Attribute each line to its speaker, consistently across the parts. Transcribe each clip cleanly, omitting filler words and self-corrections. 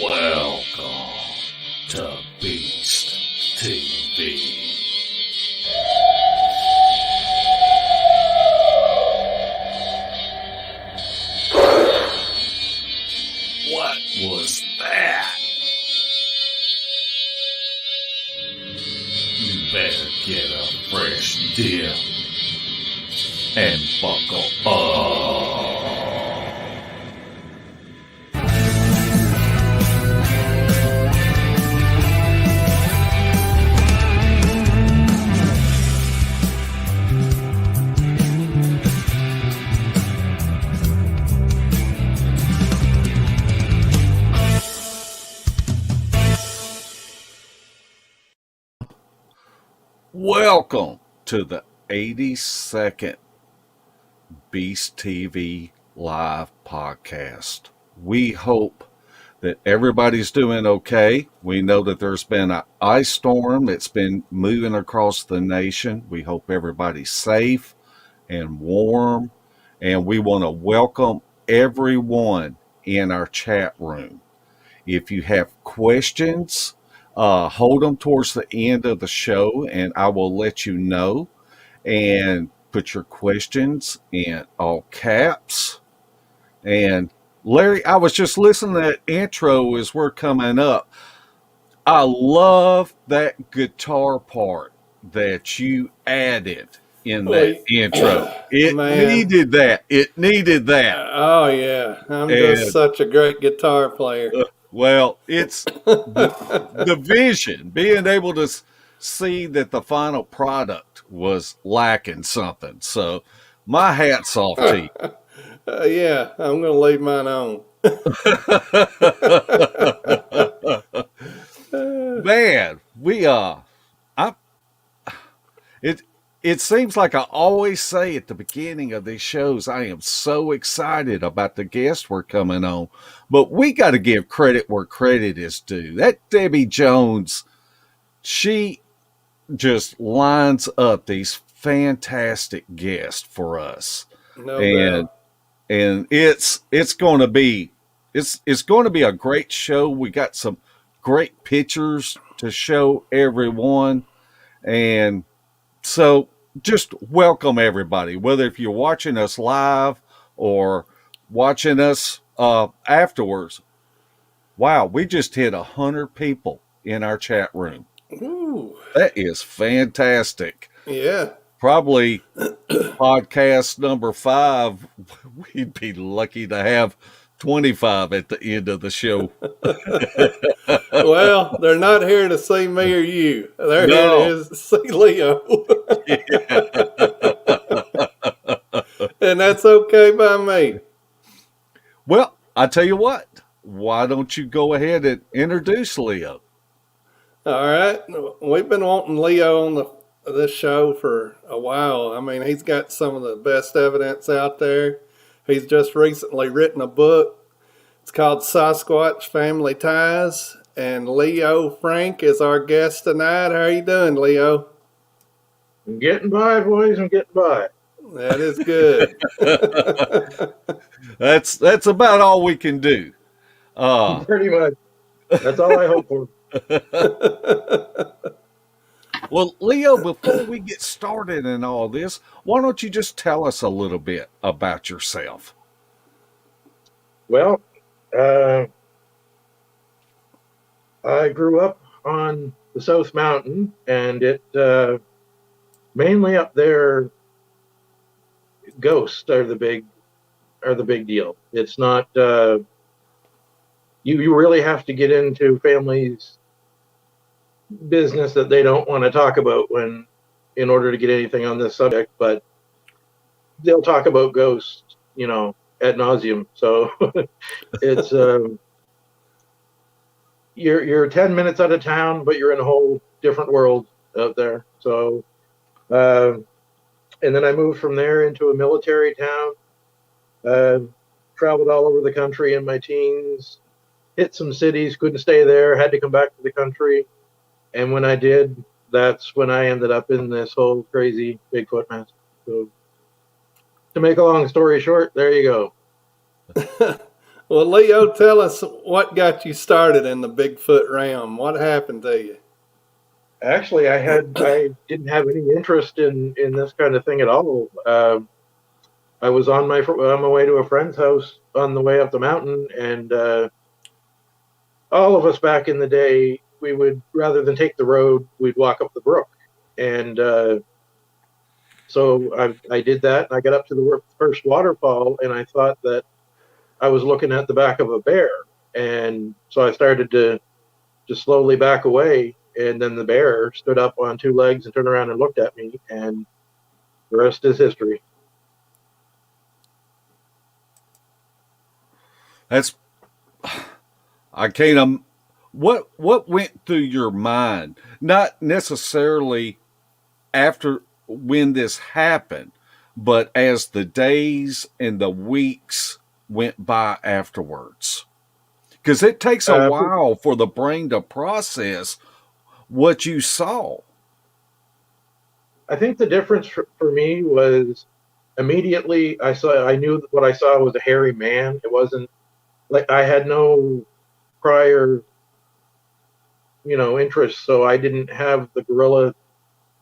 Speaker 1: Welcome to Beast TV. What was that? You better get a fresh dip and buckle up. Welcome to the 82nd Beast TV live podcast. We hope that everybody's doing okay. We know that there's been an ice storm that's been moving across the nation. We hope everybody's safe and warm. And we want to welcome everyone in our chat room. If you have questions, hold them towards the end of the show and I will let you know. And put your questions in all caps. And Larry, I was just listening to that intro as we're coming up. I love that guitar part that you added in that intro. It needed that. It needed that.
Speaker 2: Oh, yeah. I'm just such a great guitar player.
Speaker 1: Well, it's the vision, being able to see that the final product was lacking something. So my hat's off to you.
Speaker 2: Yeah, I'm going to leave mine on.
Speaker 1: Man, it seems like I always say at the beginning of these shows, I am so excited about the guests we're coming on, but we got to give credit where credit is due. That Debbie Jones, she just lines up these fantastic guests for us.
Speaker 2: No doubt.
Speaker 1: And it's going to be a great show. We got some great pictures to show everyone. And so just welcome everybody, whether if you're watching us live or watching us afterwards. Wow, we just hit 100 people in our chat room.
Speaker 2: Ooh.
Speaker 1: That is fantastic.
Speaker 2: Yeah.
Speaker 1: Probably podcast number 5, we'd be lucky to have 25 at the end of the show.
Speaker 2: Well, they're not here to see me or you. They're here to see Leo. And that's okay by me.
Speaker 1: Well, I tell you what, why don't you go ahead and introduce Leo?
Speaker 2: All right. We've been wanting Leo on this show for a while. I mean, he's got some of the best evidence out there. He's just recently written a book. It's called Sasquatch Family Ties. And Leo Frank is our guest tonight. How are you doing, Leo?
Speaker 3: I'm getting by, boys. I'm getting by.
Speaker 2: That is good.
Speaker 1: That's about all we can do.
Speaker 3: Pretty much. That's all I hope for.
Speaker 1: Well, Leo, before we get started in all this, why don't you just tell us a little bit about yourself?
Speaker 3: Well, I grew up on the South Mountain, and it mainly up there, ghosts are the big deal. It's not you really have to get into families' business that they don't want to talk about in order to get anything on this subject, but they'll talk about ghosts, ad nauseum. So it's you're 10 minutes out of town, but you're in a whole different world out there. So and then I moved from there into a military town, traveled all over the country in my teens, hit some cities, couldn't stay there, had to come back to the country. And when I did, that's when I ended up in this whole crazy Bigfoot mess. So to make a long story short, there you go.
Speaker 2: Well, Leo, tell us what got you started in the Bigfoot realm. What happened to you?
Speaker 3: Actually, I didn't have any interest in this kind of thing at all. I was on my way to a friend's house on the way up the mountain, and all of us back in the day, we would, rather than take the road, we'd walk up the brook. And so I did that, and I got up to the first waterfall, and I thought that I was looking at the back of a bear. And so I started to just slowly back away, and then the bear stood up on two legs and turned around and looked at me, and the rest is history.
Speaker 1: That's I can't. What went through your mind? Not necessarily after when this happened, but as the days and the weeks went by afterwards. Because it takes a
Speaker 3: Uh,
Speaker 1: while for the brain to process what you saw.
Speaker 3: I think the difference for me was immediately I knew that what I saw was a hairy man. It wasn't like I had no prior, interest, so I didn't have the gorilla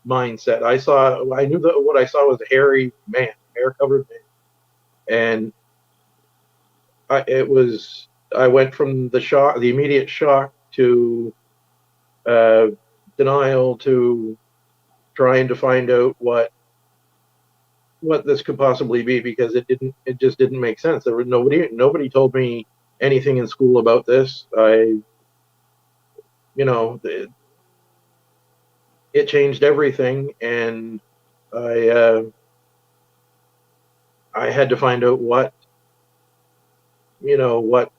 Speaker 3: mindset. I knew that what I saw was a hairy man, hair covered man, and I went from the immediate shock to uh, denial to trying to find out what this could possibly be, because it just didn't make sense. There was nobody told me anything in school about this. You know it, it changed everything, and I uh, I had to find out you know what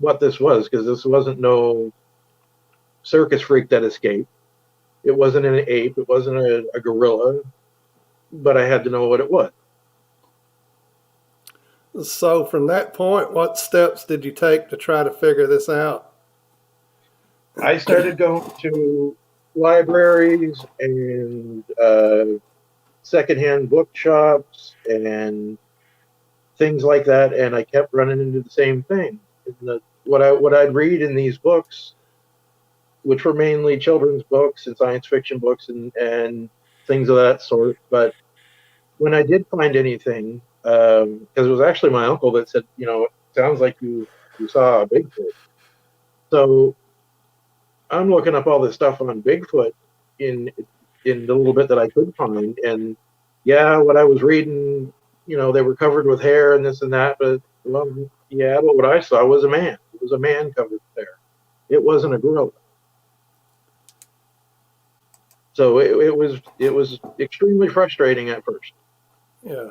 Speaker 3: what this was, because this wasn't no circus freak that escaped. It wasn't an ape. It wasn't a gorilla, but I had to know what it was.
Speaker 2: So, from that point, what steps did you take to try to figure this out?
Speaker 3: I started going to libraries and secondhand bookshops and things like that, and I kept running into the same thing. What I'd read in these books, which were mainly children's books and science fiction books and things of that sort. But when I did find anything, because it was actually my uncle that said, it sounds like you saw a Bigfoot. So I'm looking up all this stuff on Bigfoot in in the little bit that I could find, and yeah, what I was reading, they were covered with hair and this and that, but well, yeah, but what I saw was a man. It was a man covered with hair. It wasn't a gorilla. So it was extremely frustrating at first.
Speaker 2: Yeah.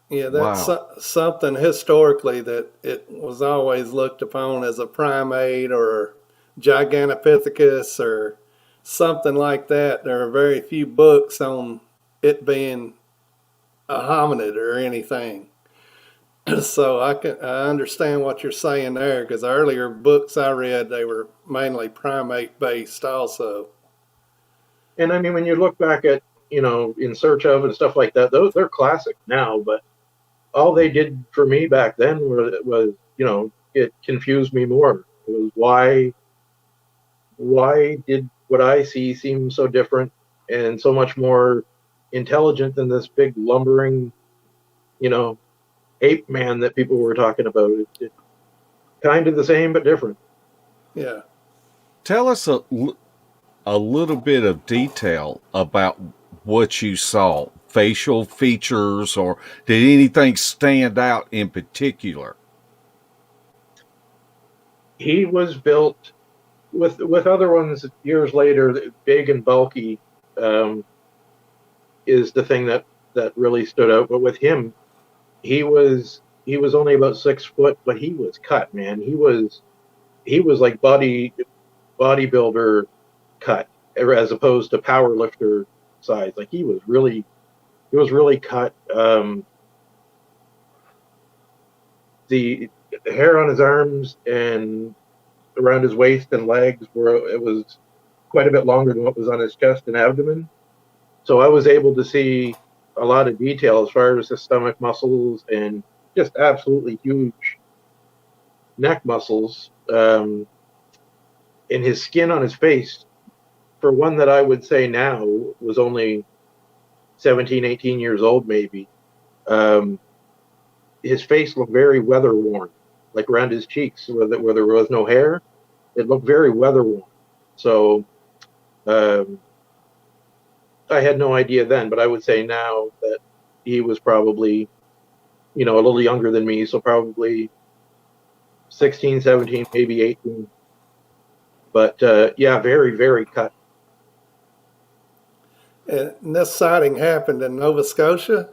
Speaker 2: Yeah, that's
Speaker 1: Wow.
Speaker 2: something historically that it was always looked upon as a primate or Gigantopithecus or something like that. There are very few books on it being a hominid or anything. So I understand what you're saying there, because earlier books I read, they were mainly primate based also.
Speaker 3: And I mean, when you look back at, In Search of and stuff like that, they're classic now, but all they did for me back then was it confused me more. It was why did what I see seem so different and so much more intelligent than this big lumbering, you know, ape man that people were talking about? It kind of the same but different.
Speaker 2: Yeah.
Speaker 1: Tell us a little bit of detail about what you saw, facial features, or did anything stand out in particular?
Speaker 3: He was built with other ones years later. Big and bulky um, is the thing that really stood out. But with him, he was only about 6 foot, but he was cut, man. He was like bodybuilder cut, as opposed to power lifter size. Like he was really cut. The hair on his arms and around his waist and legs it was quite a bit longer than what was on his chest and abdomen. So I was able to see. a lot of detail as far as his stomach muscles and just absolutely huge neck muscles. And his skin on his face, for one that I would say now was only 17, 18 years old, maybe, um, his face looked very weather worn, like around his cheeks where there was no hair. It looked very weather worn. So um, I had no idea then, but I would say now that he was probably, a little younger than me, so probably 16, 17, maybe 18. But yeah, very, very cut.
Speaker 2: And this sighting happened in Nova Scotia?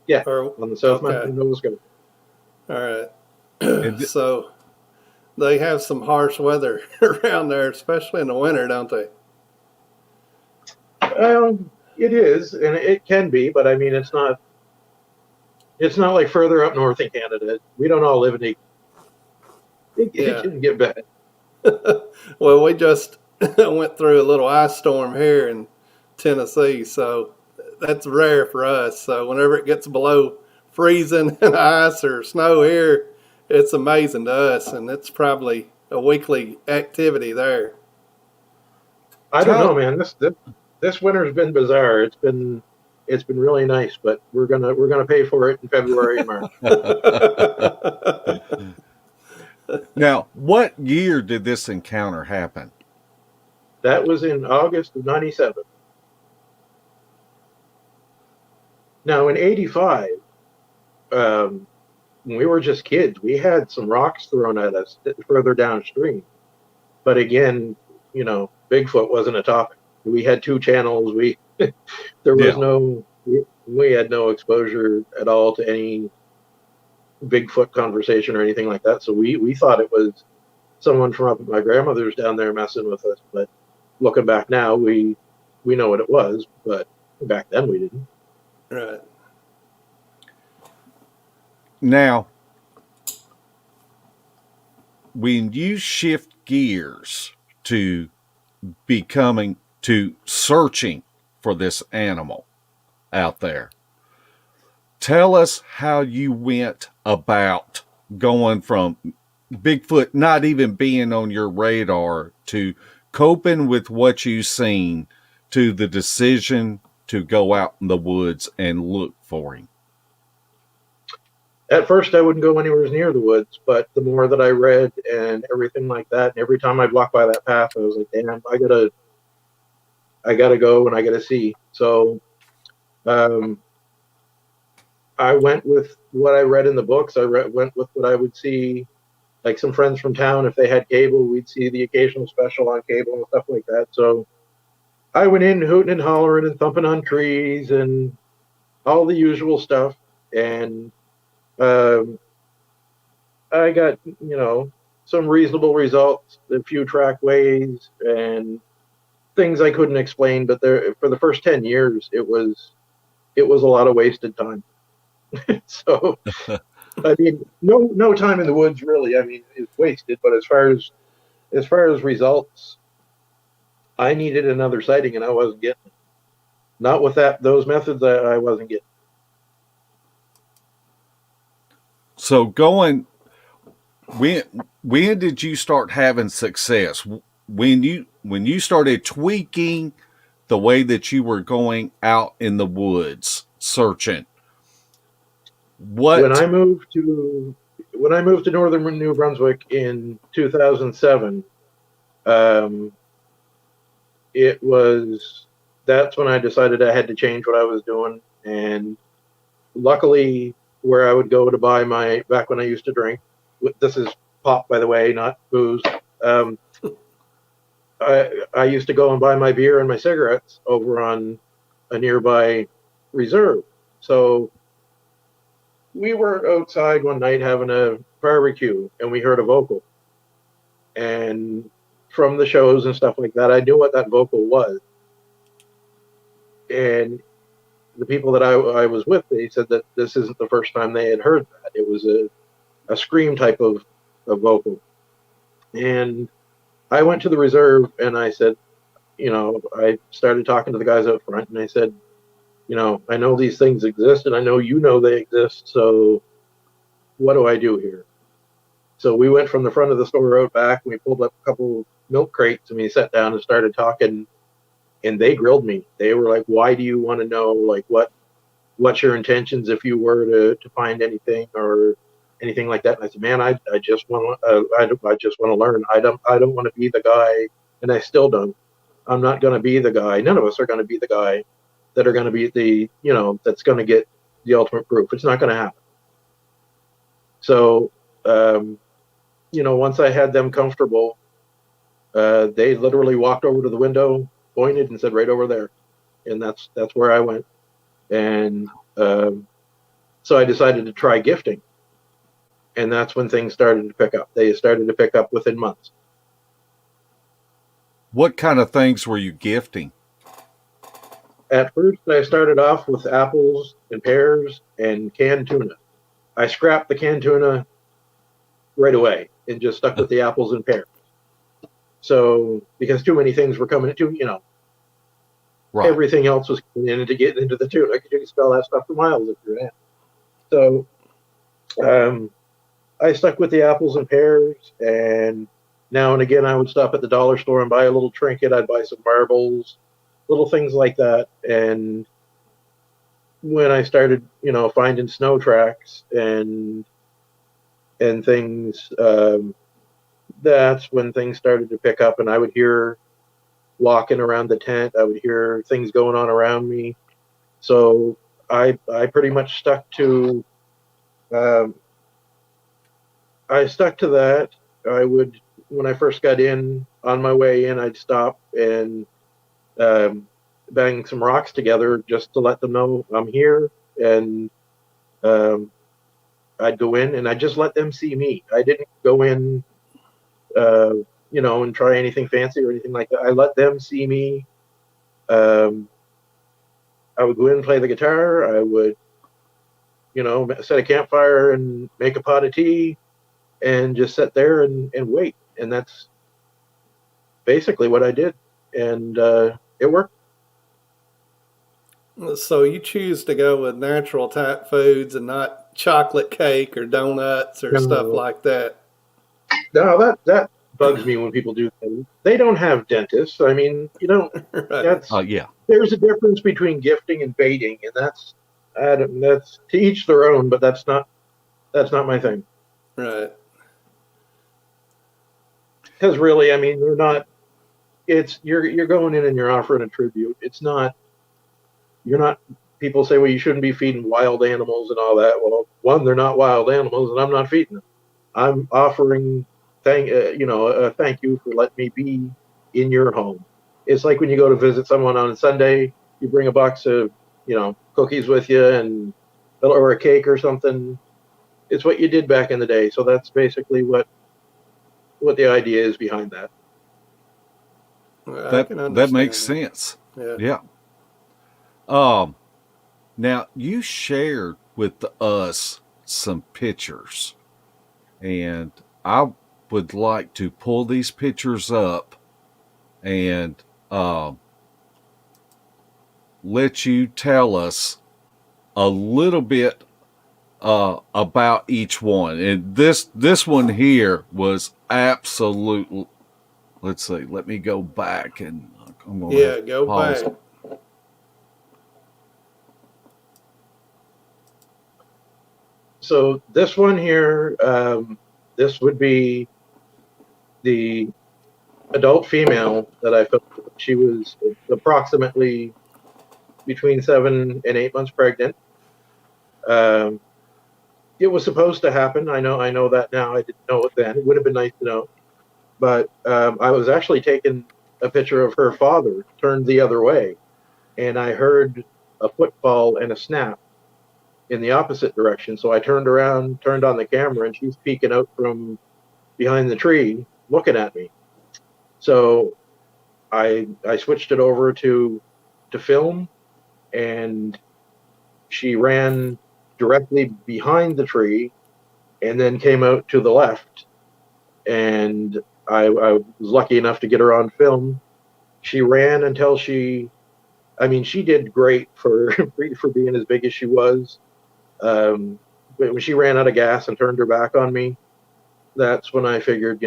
Speaker 3: Yeah,
Speaker 2: Or
Speaker 3: on the South
Speaker 2: okay,
Speaker 3: Mountain, Nova Scotia.
Speaker 2: all right.
Speaker 1: And
Speaker 2: So they have some harsh weather around there, especially in the winter, don't they?
Speaker 3: It is, and it can be, but I mean, it's not. It's not like further up north in Canada. We don't all live in a. It
Speaker 2: Yeah.
Speaker 3: can get bad.
Speaker 2: Well, we just went through a little ice storm here in Tennessee, so that's rare for us. So whenever it gets below freezing and ice or snow here, it's amazing to us, and it's probably a weekly activity there.
Speaker 3: I don't know,
Speaker 1: tell
Speaker 3: man. This winter's been bizarre. It's been really nice, but we're gonna pay for it in February and March.
Speaker 1: now, what year did this encounter happen?
Speaker 3: That was in August of '97. Now in '85, um, when we were just kids, we had some rocks thrown at us further downstream. But again, Bigfoot wasn't a topic. We had two channels. There was
Speaker 1: Yeah.
Speaker 3: we had no exposure at all to any Bigfoot conversation or anything like that. So we thought it was someone from up at my grandmother's down there messing with us. But looking back now, we know what it was, but back then we didn't.
Speaker 2: Right.
Speaker 1: Now, when you shift gears to becoming to searching for this animal out there, tell us how you went about going from Bigfoot not even being on your radar to coping with what you've seen to the decision to go out in the woods and look for him.
Speaker 3: At first, I wouldn't go anywhere near the woods, but the more that I read and everything like that, and every time I'd walk by that path, I was like, "Damn, I gotta go and I gotta see." So um, I went with what I read in the books. Went with what I would see, like some friends from town, if they had cable, we'd see the occasional special on cable and stuff like that. So I went in hooting and hollering and thumping on trees and all the usual stuff. And um, I got, some reasonable results, a few trackways and things I couldn't explain. But there, for the first 10 years, it was a lot of wasted time. So I mean, no time in the woods really. I mean, is wasted. But as far as results, I needed another sighting, and I wasn't getting it. Not with those methods. I wasn't getting.
Speaker 1: So when when did you start having success? When you started tweaking the way that you were going out in the woods searching,
Speaker 3: When
Speaker 1: what
Speaker 3: I moved to when I moved to northern New Brunswick in 2007, um, it was that's when I decided I had to change what I was doing. And luckily, where I would go to buy my back when I used to drink, this is pop by the way, not booze. Um, I used to go and buy my beer and my cigarettes over on a nearby reserve. So we were outside one night having a barbecue, and we heard a vocal. And from the shows and stuff like that, I knew what that vocal was. And the people that I was with, they said that this isn't the first time they had heard that. It was a scream type of vocal. And I went to the reserve and I said, I started talking to the guys out front, and I said, I know these things exist, and I know you know they exist. So what do I do here? So we went from the front of the store out back, and we pulled up a couple milk crates, and we sat down and started talking. And they grilled me. They were like, "Why do you want to know? Like, what's your intentions if you were to find anything or anything like that?" And I said, "Man, I just want I just want to learn. I don't want to be the guy, and I still don't. I'm not going to be the guy. None of us are going to be the guy that are going to be the that's going to get the ultimate proof. It's not going to happen." So, once I had them comfortable, they literally walked over to the window, pointed, and said, "Right over there," and that's where I went. And so I decided to try gifting, and that's when things started to pick up. They started to pick up within months.
Speaker 1: What kind of things were you gifting?
Speaker 3: At first, I started off with apples and pears and canned tuna. I scrapped the canned tuna right away and just stuck with the apples and pears. So, because too many things were coming into,
Speaker 1: Right.
Speaker 3: everything else was coming in to get into the tuna. You could spell that stuff for miles if you're in. So, I stuck with the apples and pears, and now and again I would stop at the dollar store and buy a little trinket. I'd buy some marbles, little things like that. And when I started, finding snow tracks and things, that's when things started to pick up, and I would hear walking around the tent. I would hear things going on around me. So I pretty much stuck to um, that. I would, when I first got in, on my way in, I'd stop and bang some rocks together just to let them know I'm here. And I'd go in and I just let them see me. I didn't go in, and try anything fancy or anything like that. I let them see me. I would go in and play the guitar. I would, set a campfire and make a pot of tea and just sit there and wait. And that's basically what I did. And it worked.
Speaker 2: So you choose to go with natural type foods and not chocolate cake or donuts or stuff
Speaker 3: No,
Speaker 2: like that.
Speaker 3: no, that bugs me when people do things. They don't have dentists. I mean,
Speaker 2: Right.
Speaker 3: that's
Speaker 1: Yeah.
Speaker 3: there's a difference between gifting and baiting, and that's to each their own. But that's not my thing.
Speaker 2: Right.
Speaker 3: Because really, I mean, they're not. It's you're going in and you're offering a tribute. It's not. You're not. People say, well, you shouldn't be feeding wild animals and all that. Well, one, they're not wild animals, and I'm not feeding them. I'm offering thank you for letting me be in your home. It's like when you go to visit someone on a Sunday, you bring a box of cookies with you and or a cake or something. It's what you did back in the day. So that's basically what the idea is behind that.
Speaker 2: I can
Speaker 1: That makes
Speaker 2: understand
Speaker 1: sense.
Speaker 2: that.
Speaker 1: Yeah. Now you shared with us some pictures, and I would like to pull these pictures up and let you tell us a little bit about each one. And this one here was absolute. Let's see. Let me go back, and I'm going to have
Speaker 2: Yeah,
Speaker 1: to
Speaker 2: go
Speaker 1: pause.
Speaker 2: back.
Speaker 3: So this one here, this would be the adult female that I filmed. She was approximately between 7 and 8 months pregnant. Um, it was supposed to happen. I know that now. I didn't know it then. It would have been nice to know. But I was actually taking a picture of her father turned the other way, and I heard a footfall and a snap in the opposite direction. So I turned around, turned on the camera, and she's peeking out from behind the tree, looking at me. So I switched it over to film, and she ran directly behind the tree, and then came out to the left. And I was lucky enough to get her on film. She ran until she I mean, she did great for for being as big as she was. Um, when she ran out of gas and turned her back on me, that's when I figured,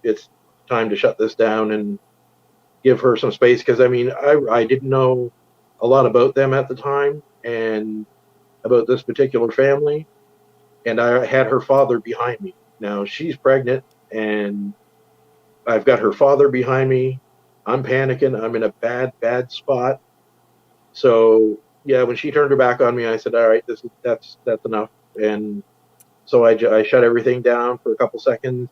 Speaker 3: it's time to shut this down and give her some space. Because I mean, I didn't know a lot about them at the time and about this particular family, and I had her father behind me. Now she's pregnant, and I've got her father behind me. I'm panicking. I'm in a bad spot. So yeah, when she turned her back on me, I said, "All right, that's enough." And so I shut everything down for a couple seconds,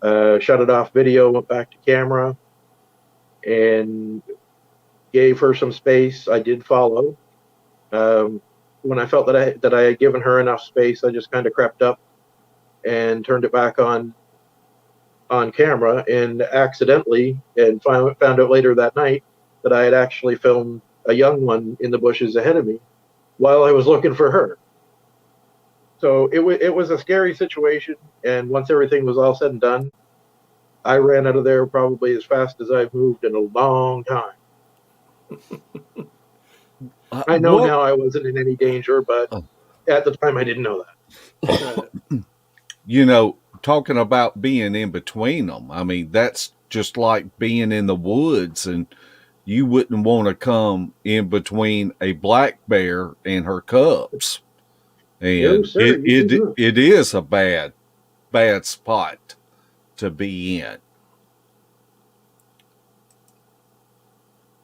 Speaker 3: shut it off video, went back to camera, and gave her some space. I did follow. Um, when I felt that I had given her enough space, I just kind of crept up and turned it back on camera, and accidentally, and found out later that night that I had actually filmed a young one in the bushes ahead of me while I was looking for her. So it was a scary situation, and once everything was all said and done, I ran out of there probably as fast as I've moved in a long time. I know
Speaker 1: What
Speaker 3: now I wasn't in any danger, but at the time I didn't know that.
Speaker 1: talking about being in between them. I mean, that's just like being in the woods, and you wouldn't want to come in between a black bear and her cubs.
Speaker 3: No,
Speaker 1: And
Speaker 3: sir, you do not.
Speaker 1: it is a bad spot to be in.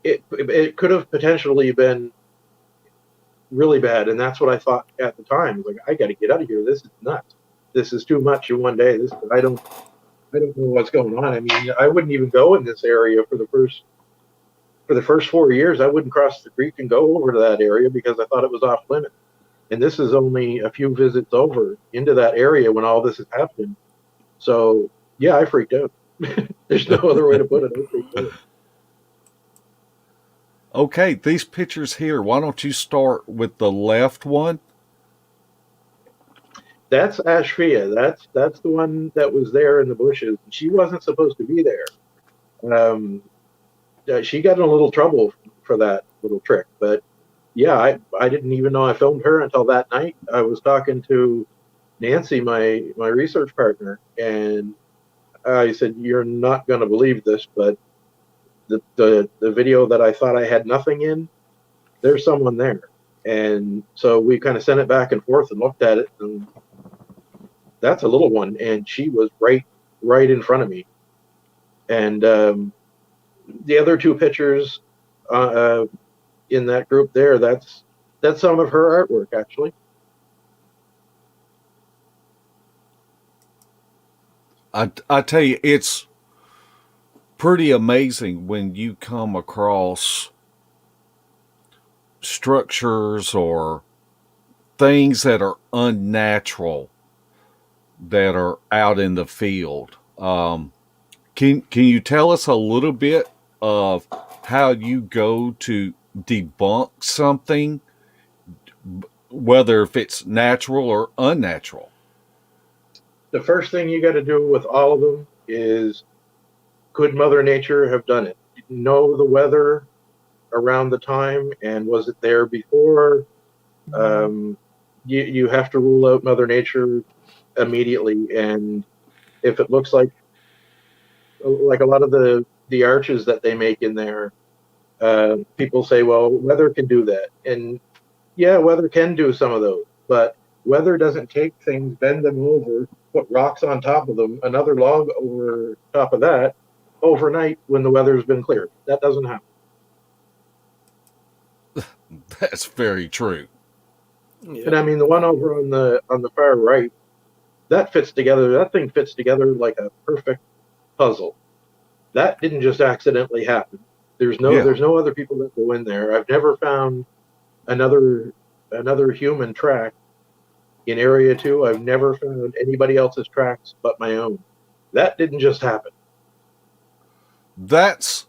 Speaker 3: It could have potentially been really bad, and that's what I thought at the time. Like, I got to get out of here. This is nuts. This is too much in one day. I don't know what's going on. I mean, I wouldn't even go in this area for the first 4 years. I wouldn't cross the creek and go over to that area because I thought it was off limits. And this is only a few visits over into that area when all this is happening. So yeah, I freaked out. There's no other way to put it. I freaked out.
Speaker 1: Okay, these pictures here, why don't you start with the left one?
Speaker 3: That's Ashfia. That's the one that was there in the bushes. She wasn't supposed to be there. Um, she got in a little trouble for that little trick. But yeah, I didn't even know I filmed her until that night. I was talking to Nancy, my research partner, and I said, "You're not going to believe this, but the video that I thought I had nothing in, there's someone there." And so we kind of sent it back and forth and looked at it, and that's a little one, and she was right in front of me. And the other two pictures in that group there, that's some of her artwork, actually.
Speaker 1: I tell you, it's pretty amazing when you come across structures or things that are unnatural that are out in the field. Can you tell us a little bit of how you go to debunk something, whether if it's natural or unnatural?
Speaker 3: The first thing you got to do with all of them is, could Mother Nature have done it? Know the weather around the time, and was it there before? You have to rule out Mother Nature immediately. And if it looks like a lot of the arches that they make in there, people say, well, weather can do that. And yeah, weather can do some of those, but weather doesn't take things, bend them over, put rocks on top of them, another log over top of that overnight when the weather's been cleared. That doesn't happen.
Speaker 1: That's very true.
Speaker 2: Yeah.
Speaker 3: And I mean, the one over on the far right, that fits together. That thing fits together like a perfect puzzle. That didn't just accidentally happen. There's
Speaker 1: Yeah.
Speaker 3: no other people that go in there. I've never found another human track in Area 2. I've never found anybody else's tracks but my own. That didn't just happen.
Speaker 1: That's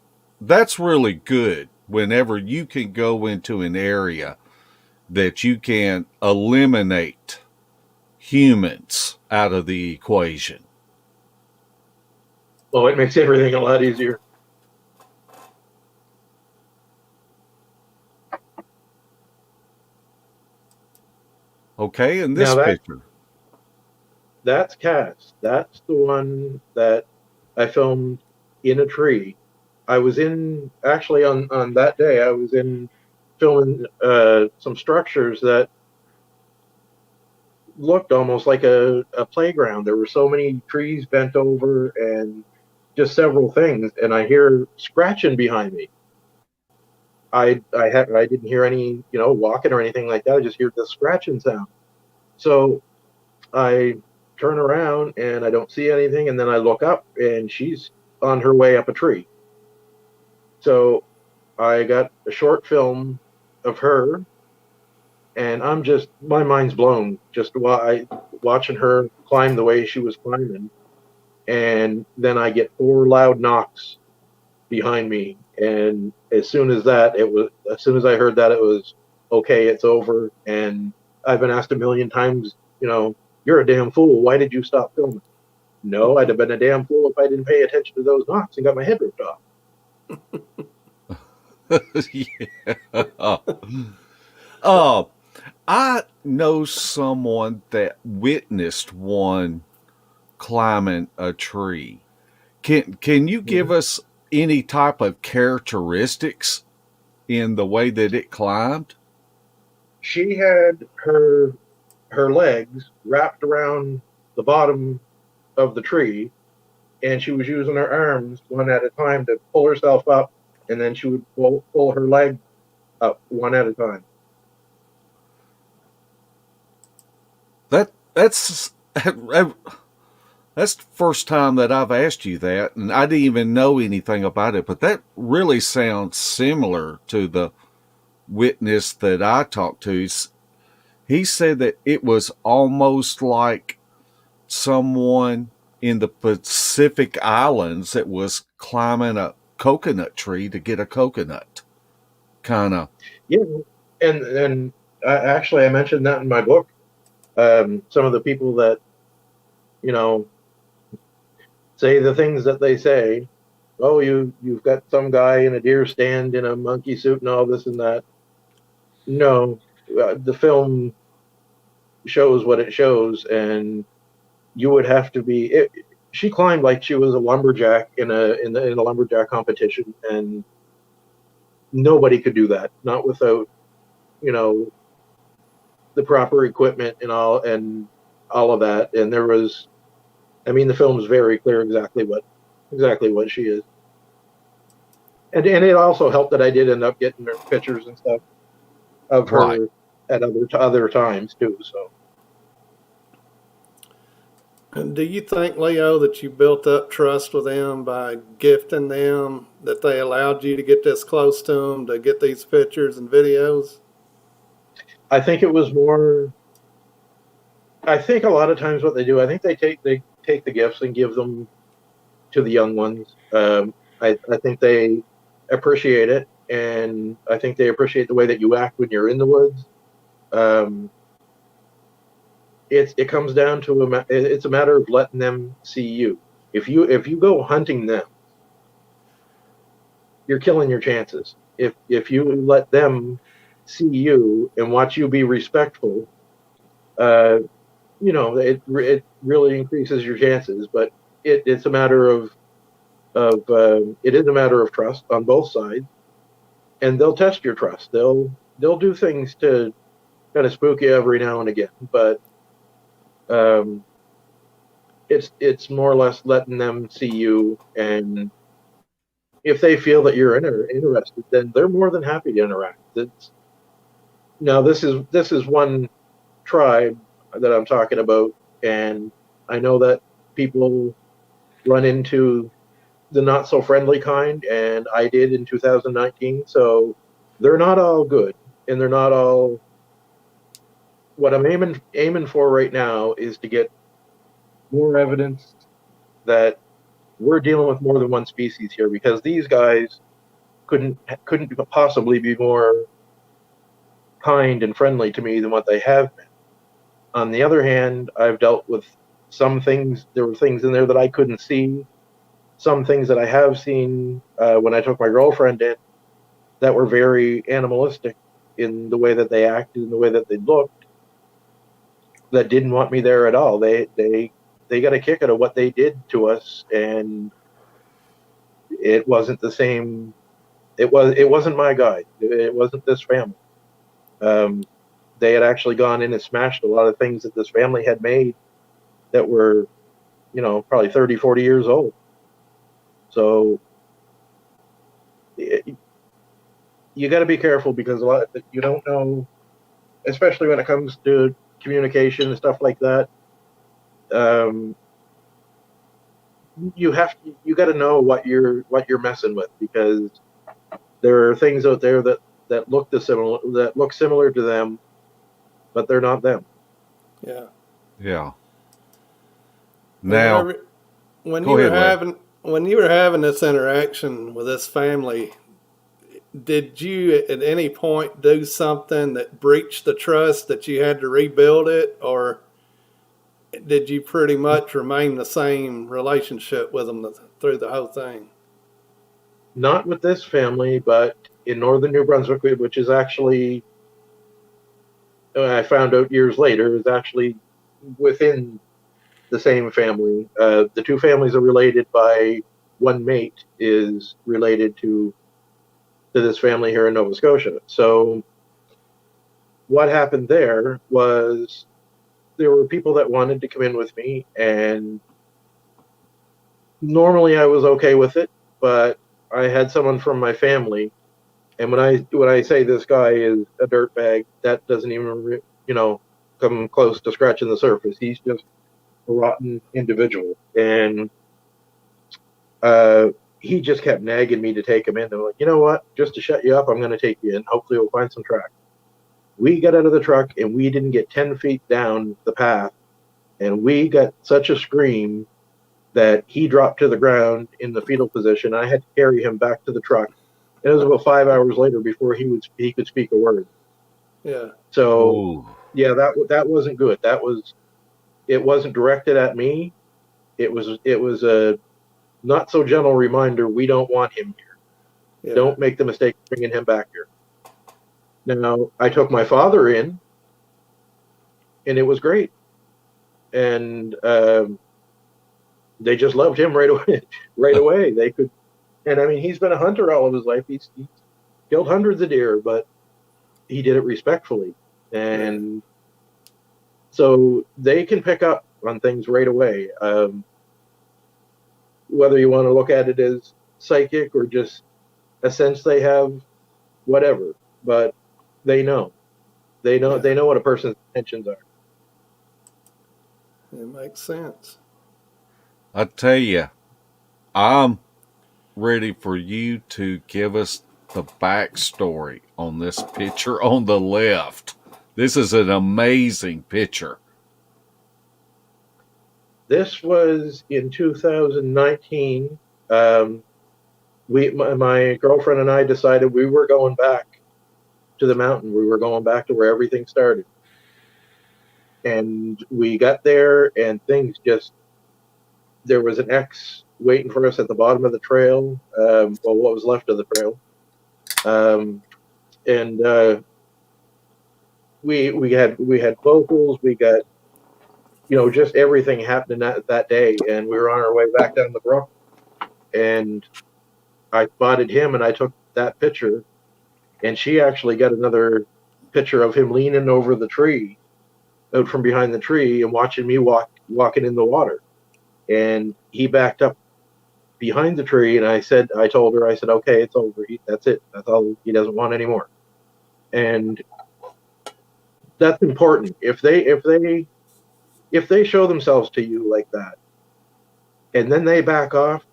Speaker 1: really good whenever you can go into an area that you can eliminate humans out of the equation.
Speaker 3: Well, it makes everything a lot easier.
Speaker 1: Okay, in this
Speaker 3: Now
Speaker 1: picture.
Speaker 3: that's Cass. That's the one that I filmed in a tree. I was in actually on that day. I was in filming some structures that looked almost like a playground. There were so many trees bent over and just several things, and I hear scratching behind me. I didn't hear any walking or anything like that. I just hear the scratching sound. So I turn around and I don't see anything, and then I look up and she's on her way up a tree. So I got a short film of her, and my mind's blown just watching her climb the way she was climbing. And then I get 4 loud knocks behind me, and as soon as I heard that, it was okay, it's over. And I've been asked a million times, you're a damn fool, why did you stop filming? No, I'd have been a damn fool if I didn't pay attention to those knocks and got my head ripped off.
Speaker 1: Yeah. Uh, I know someone that witnessed one climbing a tree. Can you give us any type of characteristics in the way that it climbed?
Speaker 3: She had her legs wrapped around the bottom of the tree, and she was using her arms one at a time to pull herself up, and then she would pull her leg up one at a time.
Speaker 1: That's that's the first time that I've asked you that, and I didn't even know anything about it. But that really sounds similar to the witness that I talked to. He said that it was almost like someone in the Pacific Islands that was climbing a coconut tree to get a coconut. Kind of.
Speaker 3: Yeah, and actually, I mentioned that in my book. Some of the people that you know say the things that they say. Oh, you've got some guy in a deer stand in a monkey suit and all this and that. No, the film shows what it shows, and you would have to be. She climbed like she was a lumberjack in a lumberjack competition, and nobody could do that, not without you know the proper equipment and all of that. And there was, I mean, the film's very clear exactly what she is. And it also helped that I did end up getting her pictures and stuff of
Speaker 1: Right.
Speaker 3: her at other times too. So
Speaker 2: And do you think, Leo, that you built up trust with them by gifting them, that they allowed you to get this close to them, to get these pictures and videos?
Speaker 3: I think it was more. I think a lot of times what they do, I think they take the gifts and give them to the young ones. I think they appreciate it, and I think they appreciate the way that you act when you're in the woods. Um, it comes down to it's a matter of letting them see you. If you go hunting them, you're killing your chances. If you let them see you and watch you be respectful, uh, it really increases your chances. But it's a matter of it is a matter of trust on both sides, and they'll test your trust. They'll do things to kind of spook you every now and again, but um, it's more or less letting them see you, and if they feel that you're interested, then they're more than happy to interact. Now this is one tribe that I'm talking about, and I know that people run into the not so friendly kind, and I did in 2019. So they're not all good, and they're not all. What I'm aiming for right now is to get more evidence that we're dealing with more than one species here, because these guys couldn't possibly be more kind and friendly to me than what they have been. On the other hand, I've dealt with some things. There were things in there that I couldn't see. Some things that I have seen when I took my girlfriend in that were very animalistic in the way that they acted and the way that they looked. that didn't want me there at all. They got a kick out of what they did to us, and it wasn't the same. It wasn't my guy. It wasn't this family. Um, they had actually gone in and smashed a lot of things that this family had made that were, probably 30, 40 years old. So you got to be careful, because a lot you don't know, especially when it comes to communication and stuff like that. You got to know what you're messing with, because there are things out there that look similar to them, but they're not them.
Speaker 2: Yeah.
Speaker 1: Yeah.
Speaker 2: Now,
Speaker 1: Now,
Speaker 2: when
Speaker 1: go
Speaker 2: you
Speaker 1: ahead,
Speaker 2: were
Speaker 1: Ray.
Speaker 2: having this interaction with this family, did you at any point do something that breached the trust that you had to rebuild it, or did you pretty much remain the same relationship with them through the whole thing?
Speaker 3: Not with this family, but in northern New Brunswick, which is actually, I found out years later, is actually within the same family. The two families are related by one mate is related to this family here in Nova Scotia. So what happened there was, there were people that wanted to come in with me, and normally I was okay with it, but I had someone from my family, and when I say this guy is a dirtbag, that doesn't even come close to scratching the surface. He's just a rotten individual, and he just kept nagging me to take him in. I'm like, you know what? Just to shut you up, I'm going to take you in. Hopefully, we'll find some track. We got out of the truck, and we didn't get 10 feet down the path, and we got such a scream that he dropped to the ground in the fetal position. I had to carry him back to the truck. It was about 5 hours later before he could speak a word.
Speaker 2: Yeah.
Speaker 3: So
Speaker 1: Ooh.
Speaker 3: yeah, that wasn't good. It wasn't directed at me. It was a not so gentle reminder. We don't want him here.
Speaker 2: Yeah.
Speaker 3: Don't make the mistake of bringing him back here. Now, I took my father in, and it was great. And they just loved him right away. Right away, they could. And I mean, he's been a hunter all of his life. He's killed hundreds of deer, but he did it respectfully. And so they can pick up on things right away. Whether you want to look at it as psychic or just a sense they have, whatever. But they know. They know what a person's intentions are.
Speaker 2: It makes sense.
Speaker 1: I tell you, I'm ready for you to give us the backstory on this picture on the left. This is an amazing picture.
Speaker 3: This was in 2019. My girlfriend and I decided we were going back to the mountain. We were going back to where everything started. And we got there, and there was an X waiting for us at the bottom of the trail, what was left of the trail. And we had vocals, we got, just everything happening that day. And we were on our way back down the brook, and I spotted him, and I took that picture, and she actually got another picture of him leaning over the tree, out from behind the tree, and watching me walking in the water. And he backed up behind the tree, and I told her, okay, it's over. That's it. That's all. He doesn't want anymore. And that's important. If they show themselves to you like that, and then they back off,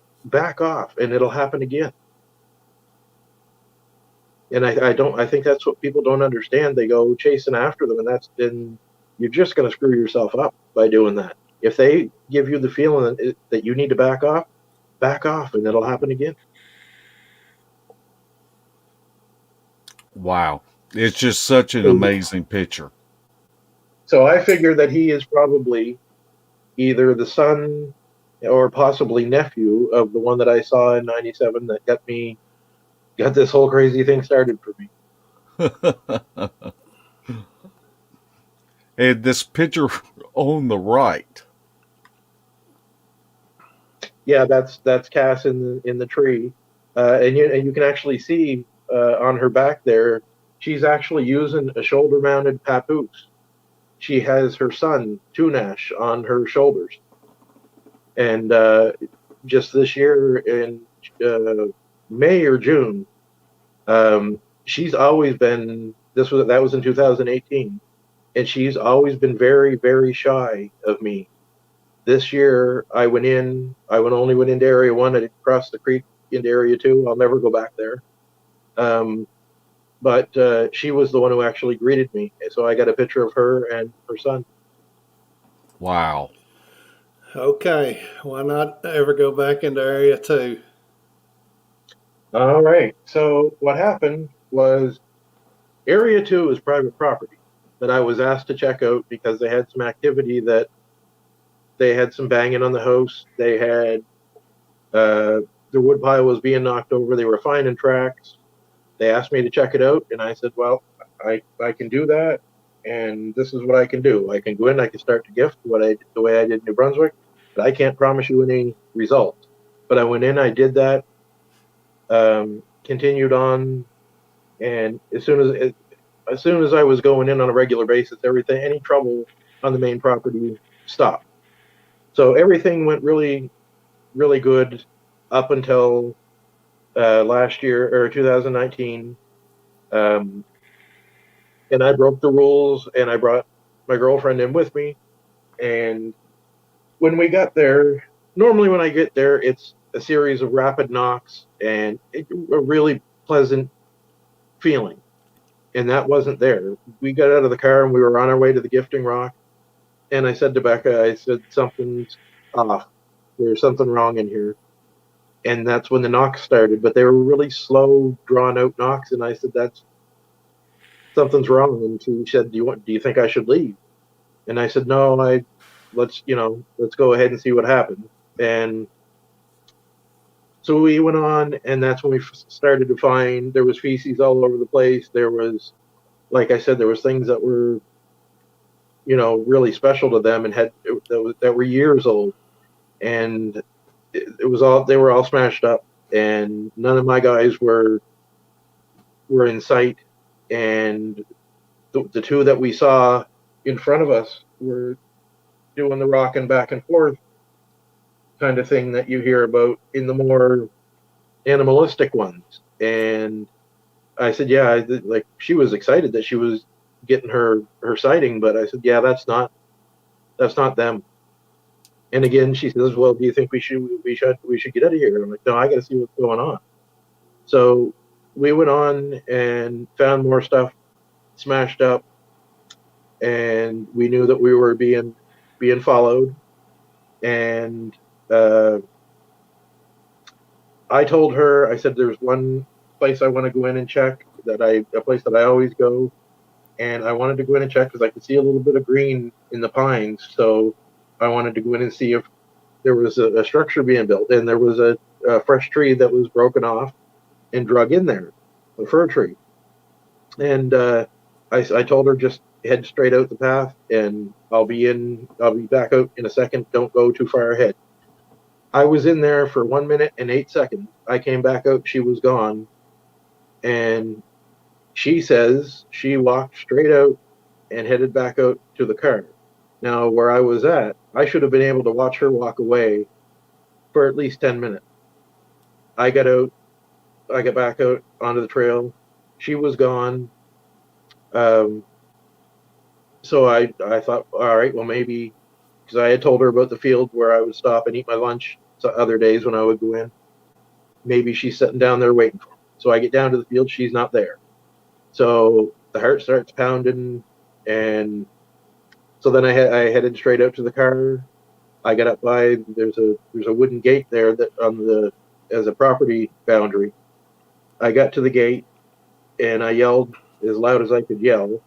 Speaker 3: and it'll happen again. And I think that's what people don't understand. They go chasing after them, and then you're just going to screw yourself up by doing that. If they give you the feeling that you need to back off, and it'll happen again.
Speaker 1: Wow. It's just such an amazing picture.
Speaker 3: So I figure that he is probably either the son or possibly nephew of the one that I saw in '97 that got this whole crazy thing started for me.
Speaker 1: And this picture on the right.
Speaker 3: Yeah, that's Cass in the tree, and you can actually see on her back there, she's actually using a shoulder mounted papoose. She has her son Tunash on her shoulders, and just this year in May or June, she's always been that was in 2018, and she's always been very very shy of me. This year, only went into Area 1. I didn't cross the creek into Area 2. I'll never go back there. But she was the one who actually greeted me. So I got a picture of her and her son.
Speaker 1: Wow.
Speaker 2: Okay, why not ever go back into Area 2?
Speaker 3: All right. So what happened was Area 2 is private property that I was asked to check out because they had some activity that they had some banging on the house. They had the wood pile was being knocked over. They were finding tracks. They asked me to check it out, and I said, "Well, I can do that, and this is what I can do. I can go in, I can start to gift the way I did in New Brunswick, but I can't promise you any results." But I went in, I did that, continued on, and as soon as I was going in on a regular basis, any trouble on the main property stopped. So everything went really really good up until last year or 2019. Um, and I broke the rules and I brought my girlfriend in with me. And when we got there, normally when I get there, it's a series of rapid knocks and a really pleasant feeling. And that wasn't there. We got out of the car and we were on our way to the gifting rock. And I said to Becca, I said, something's off. There's something wrong in here. And that's when the knocks started, but they were really slow, drawn out knocks. And I said, that's something's wrong. And she said, do you think I should leave? And I said, no, let's go ahead and see what happens. And so we went on, and that's when we started to find there was feces all over the place. There was, like I said, there was things that were, really special to them and that were years old. And they were all smashed up, and none of my guys were in sight. And the two that we saw in front of us were doing the rocking back and forth kind of thing that you hear about in the more animalistic ones. And I said, yeah, like she was excited that she was getting her sighting, but I said, yeah, that's not them. And again, she says, well, do you think we should get out of here? And I'm like, no, I got to see what's going on. So we went on and found more stuff smashed up, and we knew that we were being followed. And I told her, I said, there's one place I want to go in and check a place that I always go. And I wanted to go in and check because I could see a little bit of green in the pines. So I wanted to go in and see if there was a structure being built. And there was a fresh tree that was broken off and drug in there, a fir tree. And I told her just head straight out the path, and I'll be back out in a second. Don't go too far ahead. I was in there for 1 minute and 8 seconds. I came back out. She was gone. And she says she walked straight out and headed back out to the car. Now, where I was at, I should have been able to watch her walk away for at least 10 minutes. I got out. I got back out onto the trail. She was gone. So I thought, all right, well, maybe, because I had told her about the field where I would stop and eat my lunch other days when I would go in. Maybe she's sitting down there waiting for me. So I get down to the field, she's not there. So the heart starts pounding, and so then I headed straight out to the car. I got up by there's a wooden gate there that as a property boundary. I got to the gate and I yelled as loud as I could yell,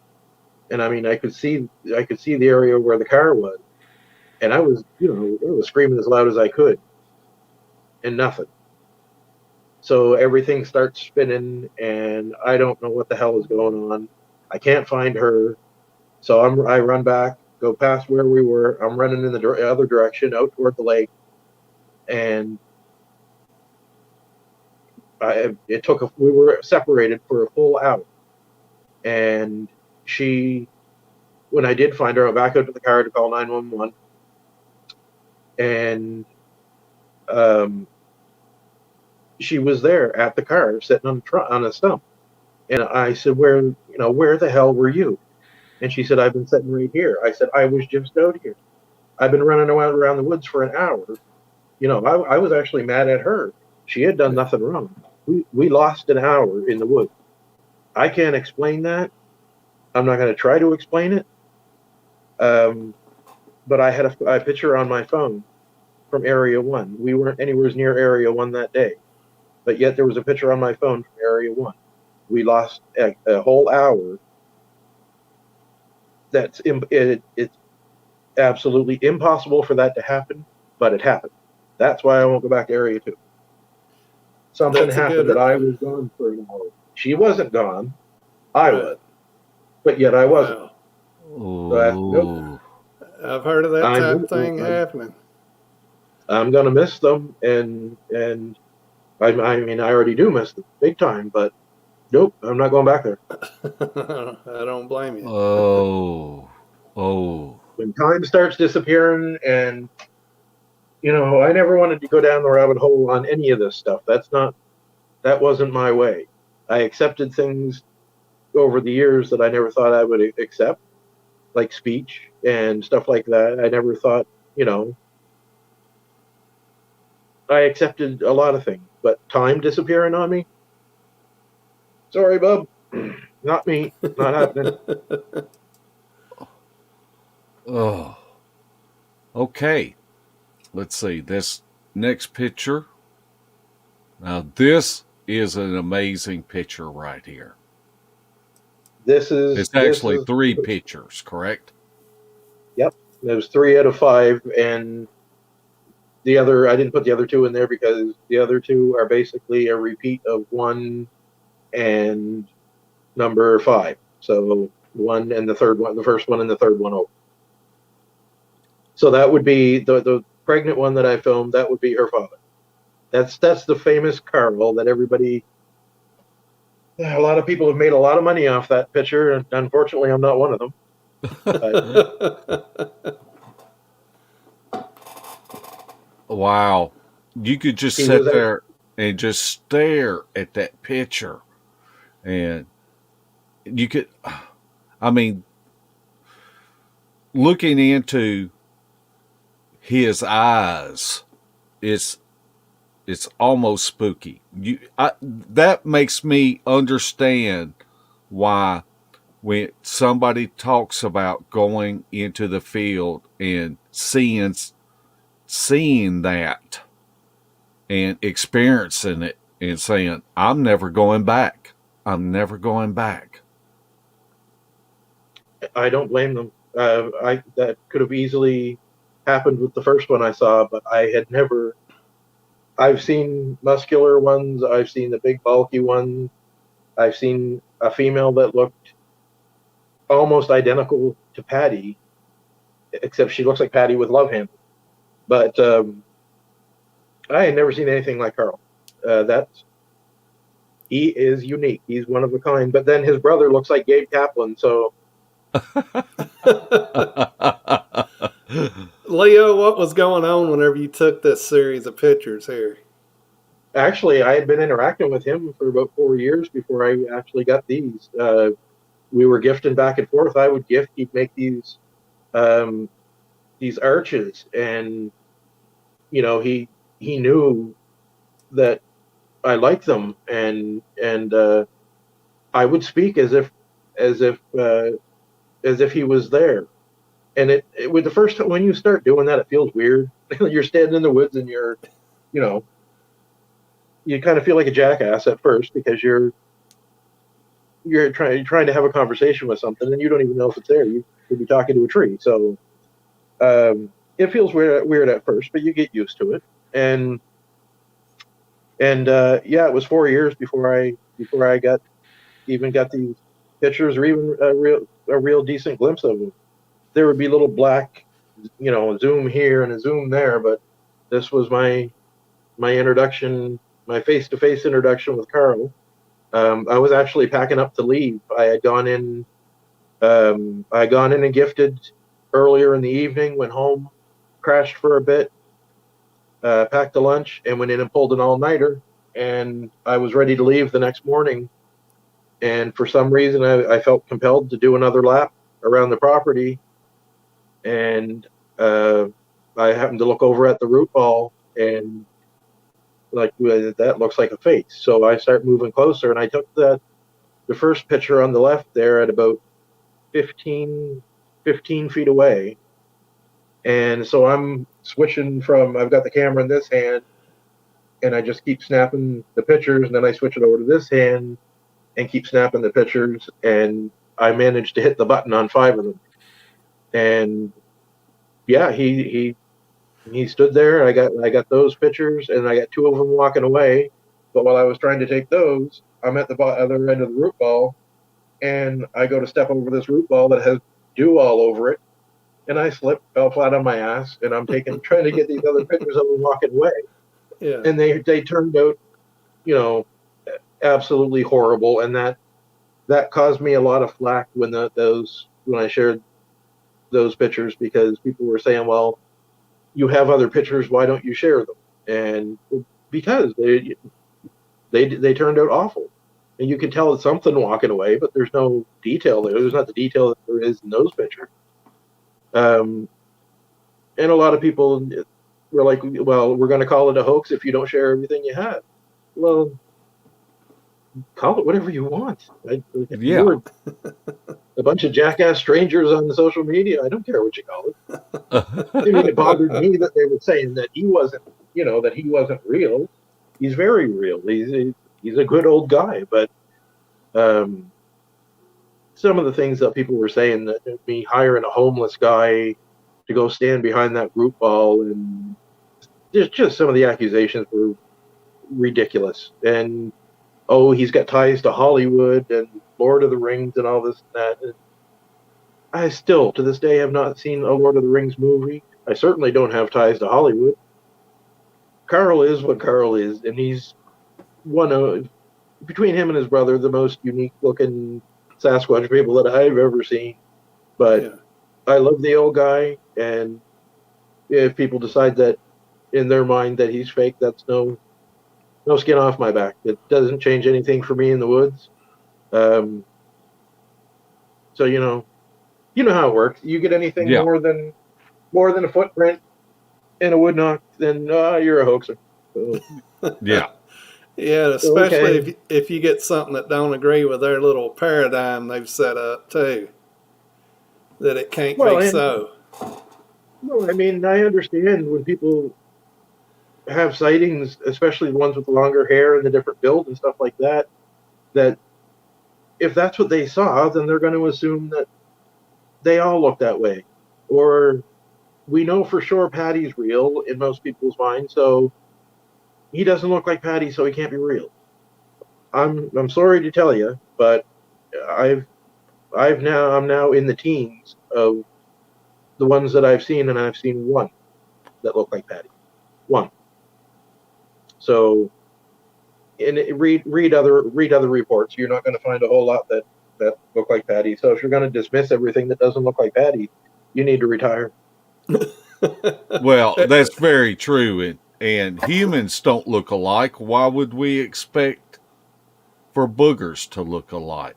Speaker 3: and I mean I could see the area where the car was, and I was screaming as loud as I could, and nothing. So everything starts spinning, and I don't know what the hell is going on. I can't find her. So I run back, go past where we were. I'm running in the other direction, out toward the lake, and we were separated for a full hour. And when I did find her, I went back out to the car to call 911, and she was there at the car, sitting on a stump. And I said, where the hell were you? And she said, I've been sitting right here. I said, I was just out here. I've been running around the woods for an hour. I was actually mad at her. She had done nothing wrong. We lost an hour in the woods. I can't explain that. I'm not going to try to explain it. But I had a picture on my phone from Area 1. We weren't anywhere near Area 1 that day. But yet there was a picture on my phone from Area 1. We lost a whole hour. It's absolutely impossible for that to happen, but it happened. That's why I won't go back to Area 2. Something happened that I was gone for an hour. She wasn't gone. I was. But yet I wasn't.
Speaker 2: Wow. So I've heard of that type of thing happening.
Speaker 3: I'm going to miss them, and I mean, I already do miss them big time, but nope, I'm not going back there.
Speaker 2: I don't blame you.
Speaker 3: When time starts disappearing, and I never wanted to go down the rabbit hole on any of this stuff. That wasn't my way. I accepted things over the years that I never thought I would accept, like speech and stuff like that. I never thought, I accepted a lot of things, but time disappearing on me? Sorry, bub. Not me. Not happening.
Speaker 1: Oh. Okay. Let's see. This next picture. Now, this is an amazing picture right here. It's actually 3 pictures, correct?
Speaker 3: Yep. There's 3 out of 5, and the other, I didn't put the other 2 in there because the other 2 are basically a repeat of 1 and number 5. So 1 and the third one, the first one and the third one over. So that would be the pregnant one that I filmed. That would be her father. That's the famous Carl that everybody. A lot of people have made a lot of money off that picture, and unfortunately, I'm not one of them.
Speaker 1: Wow. You could just sit there and just stare at that picture. And you could, I mean, looking into his eyes, it's almost spooky. That makes me understand why when somebody talks about going into the field and seeing that and experiencing it and saying, I'm never going back. I'm never going back.
Speaker 3: I don't blame them. That could have easily happened with the first one I saw, but I had never. I've seen muscular ones. I've seen the big bulky ones. I've seen a female that looked almost identical to Patty, except she looks like Patty with love handles. But I had never seen anything like Carl. He is unique. He's one of a kind. But then his brother looks like Gabe Kaplan. So,
Speaker 2: Leo, what was going on whenever you took this series of pictures here?
Speaker 3: Actually, I had been interacting with him for about 4 years before I actually got these. We were gifting back and forth. I would gift. He'd make these arches, and he knew that I liked them, and I would speak as if he was there. And it with the first time when you start doing that, it feels weird. You're standing in the woods and you're, you kind of feel like a jackass at first because you're trying to have a conversation with something and you don't even know if it's there. You could be talking to a tree. So it feels weird at first, but you get used to it. And yeah, it was 4 years before I got these pictures, or even a real decent glimpse of him. There would be little black, zoom here and a zoom there, but this was my introduction, my face-to-face introduction with Carl. I was actually packing up to leave. I had gone in. And gifted earlier in the evening. Went home, crashed for a bit, packed a lunch, and went in and pulled an all-nighter. And I was ready to leave the next morning. And for some reason, I felt compelled to do another lap around the property. And I happened to look over at the root ball, and like, that looks like a face. So I start moving closer, and I took the first picture on the left there at about 15 feet away. And so I'm switching from, I've got the camera in this hand, and I just keep snapping the pictures, and then I switch it over to this hand and keep snapping the pictures, and I managed to hit the button on 5 of them. And yeah, he stood there. I got those pictures, and I got 2 of them walking away. But while I was trying to take those, I'm at the other end of the root ball, and I go to step over this root ball that has dew all over it, and I slipped, fell flat on my ass, and I'm trying to get these other pictures of them walking away.
Speaker 2: Yeah.
Speaker 3: And they turned out, absolutely horrible, and that caused me a lot of flack when I shared those pictures, because people were saying, well, you have other pictures, why don't you share them? And because they turned out awful. And you can tell it's something walking away, but there's no detail there. There's not the detail that there is in those pictures. And a lot of people were like, well, we're going to call it a hoax if you don't share everything you have. Well, call it whatever you want. If you're a bunch of jackass strangers on the social media, I don't care what you call it. I mean, it bothered me that they were saying that he wasn't real. He's very real. He's a good old guy, but some of the things that people were saying, that me hiring a homeless guy to go stand behind that group ball, and just some of the accusations were ridiculous. And he's got ties to Hollywood and Lord of the Rings and all this and that. And I still, to this day, have not seen a Lord of the Rings movie. I certainly don't have ties to Hollywood. Carl is what Carl is, and he's one of, between him and his brother, the most unique-looking Sasquatch people that I've ever seen. But yeah. I love the old guy, and if people decide that in their mind that he's fake, that's no skin off my back. It doesn't change anything for me in the woods. So you know how it works. You get anything more than a footprint in a wood knock, then you're a hoaxer. So,
Speaker 2: yeah, especially if you get something that don't agree with their little paradigm they've set up too, that it can't be so.
Speaker 3: Well, I mean, I understand when people have sightings, especially the ones with the longer hair and the different build and stuff like that, that if that's what they saw, then they're going to assume that they all look that way. Or we know for sure Patty's real in most people's minds, so he doesn't look like Patty, so he can't be real. I'm sorry to tell you, but I'm now in the teens of the ones that I've seen, and I've seen one that looked like Patty. One. So, read other reports. You're not going to find a whole lot that look like Patty. So if you're going to dismiss everything that doesn't look like Patty, you need to retire.
Speaker 1: Well, that's very true, and humans don't look alike. Why would we expect for boogers to look alike?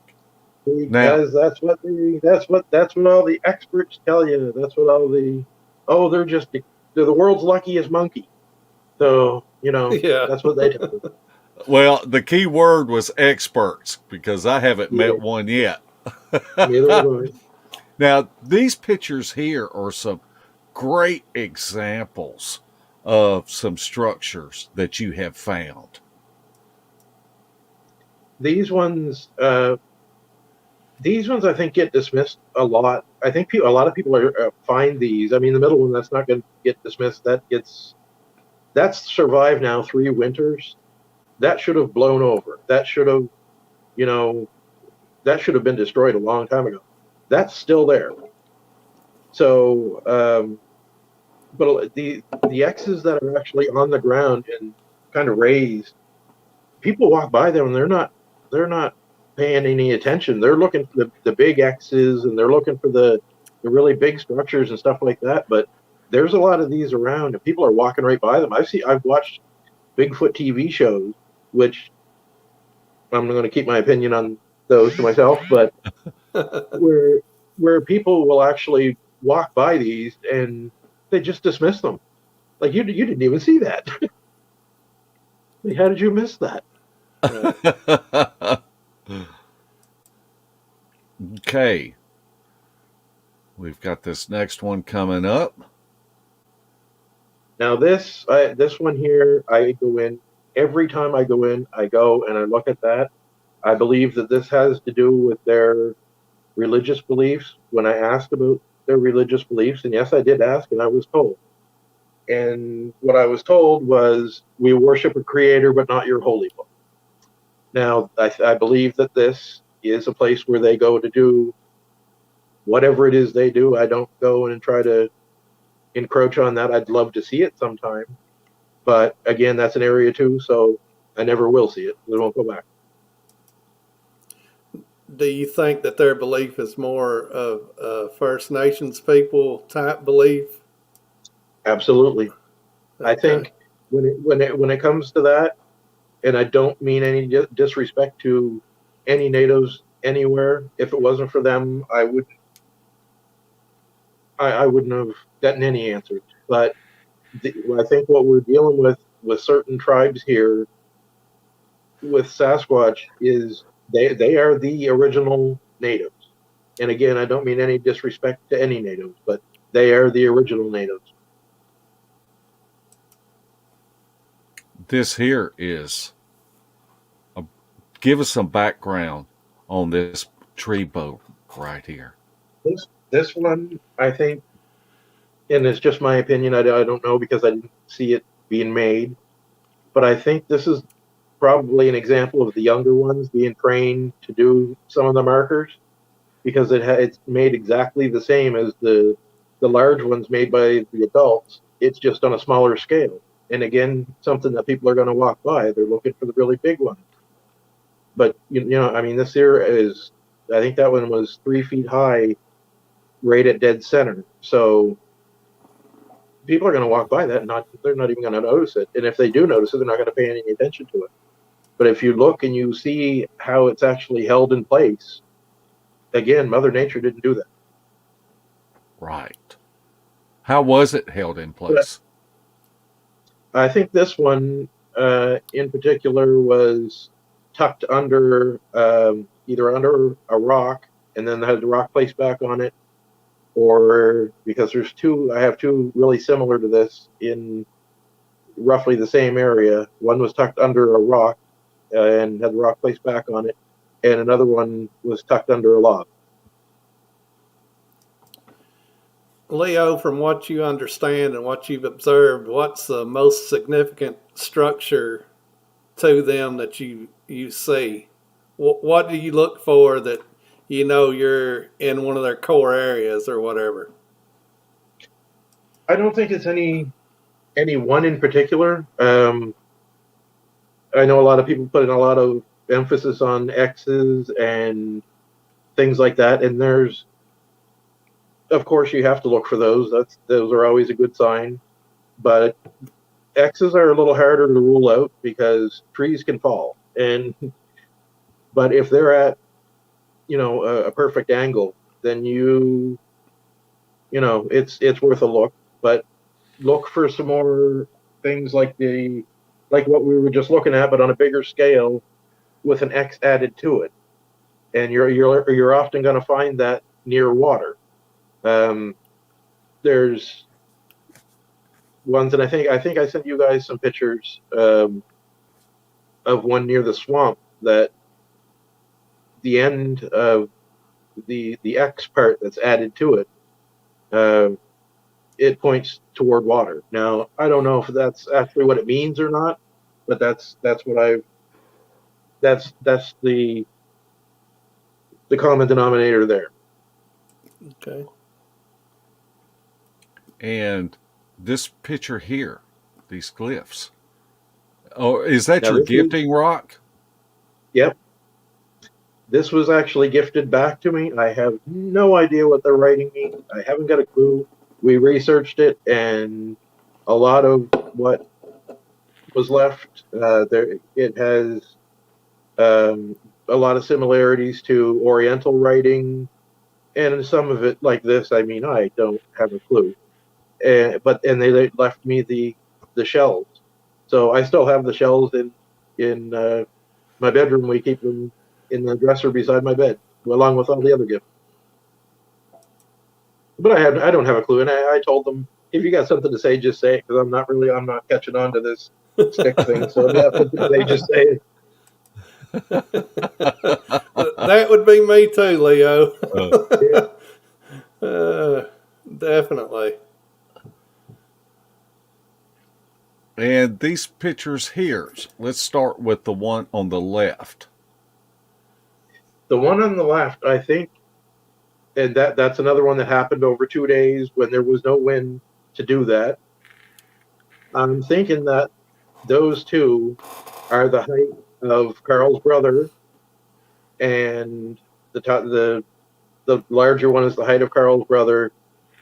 Speaker 3: Because that's what all the experts tell you. That's what all the they're the world's luckiest monkey. So that's what they tell you.
Speaker 1: Well, the key word was experts, because I haven't met one yet.
Speaker 3: Neither.
Speaker 1: Now, these pictures here are some great examples of some structures that you have found.
Speaker 3: These ones I think get dismissed a lot. I think a lot of people find these. I mean, the middle one, that's not going to get dismissed. That's survived now 3 winters. That should have blown over. That should have been destroyed a long time ago. that's still there. So, but the X's that are actually on the ground and kind of raised, people walk by them and they're not paying any attention. They're looking for the big X's and they're looking for the really big structures and stuff like that. But there's a lot of these around and people are walking right by them. I've watched Bigfoot TV shows, which I'm going to keep my opinion on those to myself, but where people will actually walk by these and they just dismiss them. Like you didn't even see that. Like, how did you miss that?
Speaker 1: Okay. We've got this next one coming up.
Speaker 3: Now this one here, I go in every time I go in. I go and I look at that. I believe that this has to do with their religious beliefs. When I asked about their religious beliefs, and yes, I did ask, and I was told. And what I was told was, we worship a creator, but not your holy book. Now, I believe that this is a place where they go to do whatever it is they do. I don't go and try to encroach on that. I'd love to see it sometime. But again, that's an area too, so I never will see it. We won't go back.
Speaker 2: Do you think that their belief is more of a First Nations people type belief?
Speaker 3: Absolutely.
Speaker 2: Okay.
Speaker 3: I think when it comes to that, and I don't mean any disrespect to any natives anywhere, if it wasn't for them, I wouldn't have gotten any answers. But I think what we're dealing with certain tribes here with Sasquatch is they are the original natives. And again, I don't mean any disrespect to any natives, but they are the original natives.
Speaker 1: This here is give us some background on this tree boat right here.
Speaker 3: This one, I think, and it's just my opinion, I don't know because I didn't see it being made, but I think this is probably an example of the younger ones being trained to do some of the markers, because it's made exactly the same as the large ones made by the adults. It's just on a smaller scale. And again, something that people are going to walk by. They're looking for the really big one. But you know, I mean, this here is, I think that one was 3 feet high, right at dead center. So people are going to walk by that, and they're not even going to notice it. And if they do notice it, they're not going to pay any attention to it. But if you look and you see how it's actually held in place, again, Mother Nature didn't do that.
Speaker 1: Right. How was it held in place?
Speaker 3: I think this one in particular was tucked under either under a rock and then had the rock placed back on it, or because I have two really similar to this in roughly the same area. One was tucked under a rock and had the rock placed back on it, and another one was tucked under a log.
Speaker 2: Leo, from what you understand and what you've observed, what's the most significant structure to them that you see? What do you look for that you know you're in one of their core areas or whatever?
Speaker 3: I don't think it's any one in particular. I know a lot of people put in a lot of emphasis on X's and things like that, and there's, of course, you have to look for those. Those are always a good sign, but X's are a little harder to rule out because trees can fall, but if they're at a perfect angle, then it's worth a look. But look for some more things like what we were just looking at, but on a bigger scale with an X added to it, and you're often going to find that near water. There's ones, and I think I sent you guys some pictures of one near the swamp that the end of the X part that's added to it, it points toward water. Now, I don't know if that's actually what it means or not, but that's the common denominator there.
Speaker 2: Okay.
Speaker 1: And this picture here, these glyphs. Oh, is that
Speaker 3: Now
Speaker 1: your
Speaker 3: this is,
Speaker 1: gifting rock?
Speaker 3: yep, this was actually gifted back to me. I have no idea what the writing means. I haven't got a clue. We researched it, and a lot of what was left there, it has a lot of similarities to Oriental writing, and some of it, like this, I mean, I don't have a clue. And they left me the shells, so I still have the shells in my bedroom. We keep them in the dresser beside my bed, along with all the other gifts. But I don't have a clue, and I told them, if you got something to say, just say it, because I'm not catching on to this stick thing. So if you have something to say, just say it.
Speaker 2: That would be me too, Leo.
Speaker 3: Yeah.
Speaker 2: uh, Definitely.
Speaker 1: And these pictures here, let's start with the one on the left.
Speaker 3: The one on the left, I think, and that's another one that happened over 2 days when there was no wind to do that. I'm thinking that those two are the height of Carl's brother, and the larger one is the height of Carl's brother,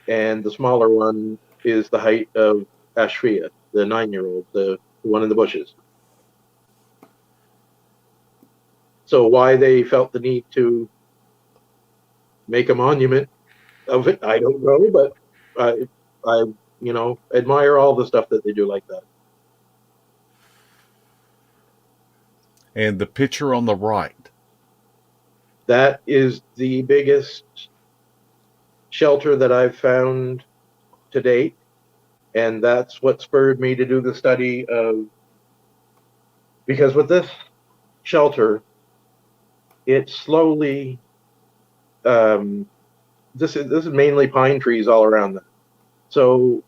Speaker 3: and the smaller one is the height of Ashfia, the 9-year-old, the one in the bushes. So why they felt the need to make a monument of it, I don't know, but I admire all the stuff that they do like that.
Speaker 1: And the picture on the right.
Speaker 3: That is the biggest shelter that I've found to date, and that's what spurred me to do the study of, because with this shelter, it slowly this is mainly pine trees all around them. So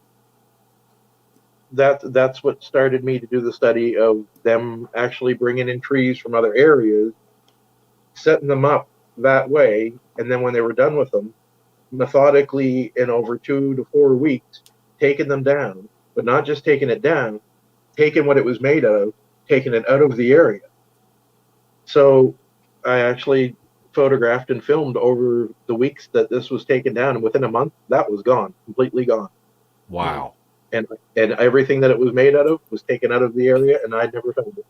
Speaker 3: that's what started me to do the study of them actually bringing in trees from other areas, setting them up that way, and then when they were done with them, methodically in over 2 to 4 weeks, taking them down, but not just taking it down, taking what it was made of, taking it out of the area. So I actually photographed and filmed over the weeks that this was taken down, and within a month, that was gone, completely gone.
Speaker 1: Wow.
Speaker 3: And everything that it was made out of was taken out of the area, and I'd never found it.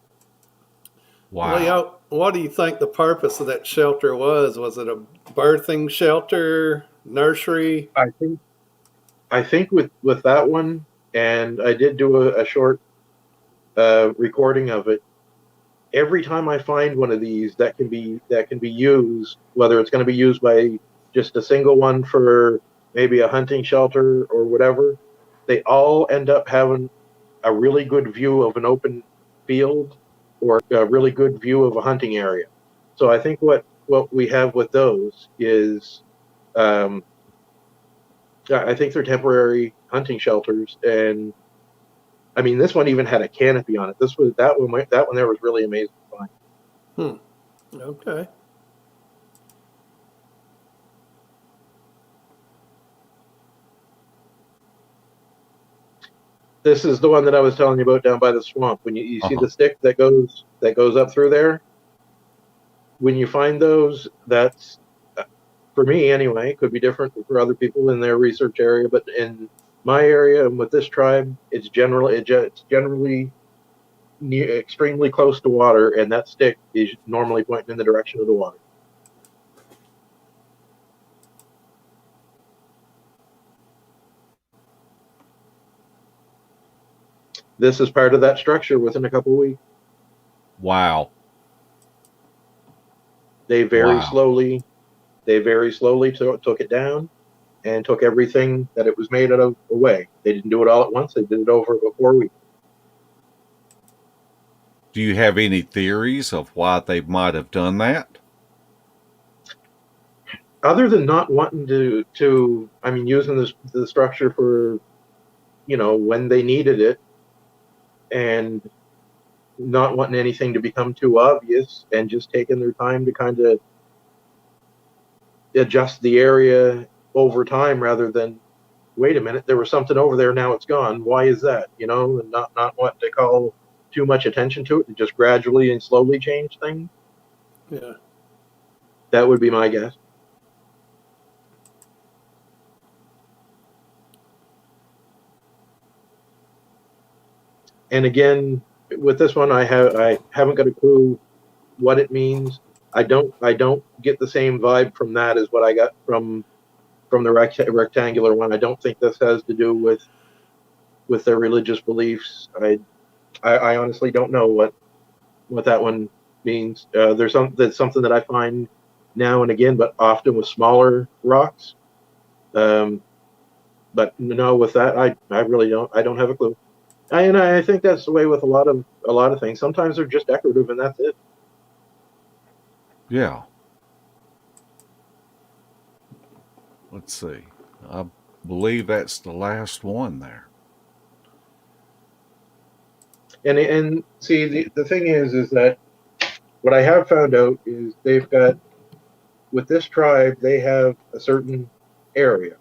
Speaker 1: Wow.
Speaker 2: Leo, what do you think the purpose of that shelter was? Was it a birthing shelter, nursery?
Speaker 3: I think with that one, and I did do a short recording of it. Every time I find one of these that can be used, whether it's going to be used by just a single one for maybe a hunting shelter or whatever, they all end up having a really good view of an open field or a really good view of a hunting area. So I think what we have with those is, I think they're temporary hunting shelters, and I mean this one even had a canopy on it. That one there was really amazing to find.
Speaker 2: Okay.
Speaker 3: This is the one that I was telling you about down by the swamp. When you see the stick that goes up through there, when you find those, that's, for me anyway, it could be different for other people in their research area, but in my area and with this tribe, it's generally extremely close to water, and that stick is normally pointing in the direction of the water. This is part of that structure within a couple of weeks.
Speaker 1: Wow.
Speaker 3: They very slowly took it down and took everything that it was made out of away. They didn't do it all at once. They did it over about 4 weeks.
Speaker 1: Do you have any theories of why they might have done that?
Speaker 3: Other than not wanting to I mean, using the structure for, when they needed it, and not wanting anything to become too obvious, and just taking their time to kind of adjust the area over time rather than, wait a minute, there was something over there, now it's gone. Why is that? And not what they call too much attention to it, and just gradually and slowly change things.
Speaker 2: Yeah.
Speaker 3: That would be my guess. And again, with this one, I haven't got a clue what it means. I don't get the same vibe from that as what I got from the rectangular one. I don't think this has to do with their religious beliefs. I honestly don't know what that one means. That's something that I find now and again, but often with smaller rocks. But no, with that, I really don't. I don't have a clue. And I think that's the way with a lot of things. Sometimes they're just decorative, and that's it.
Speaker 1: Yeah. Let's see. I believe that's the last one there.
Speaker 3: And see, the thing is that what I have found out is they've got, with this tribe, they have a certain area.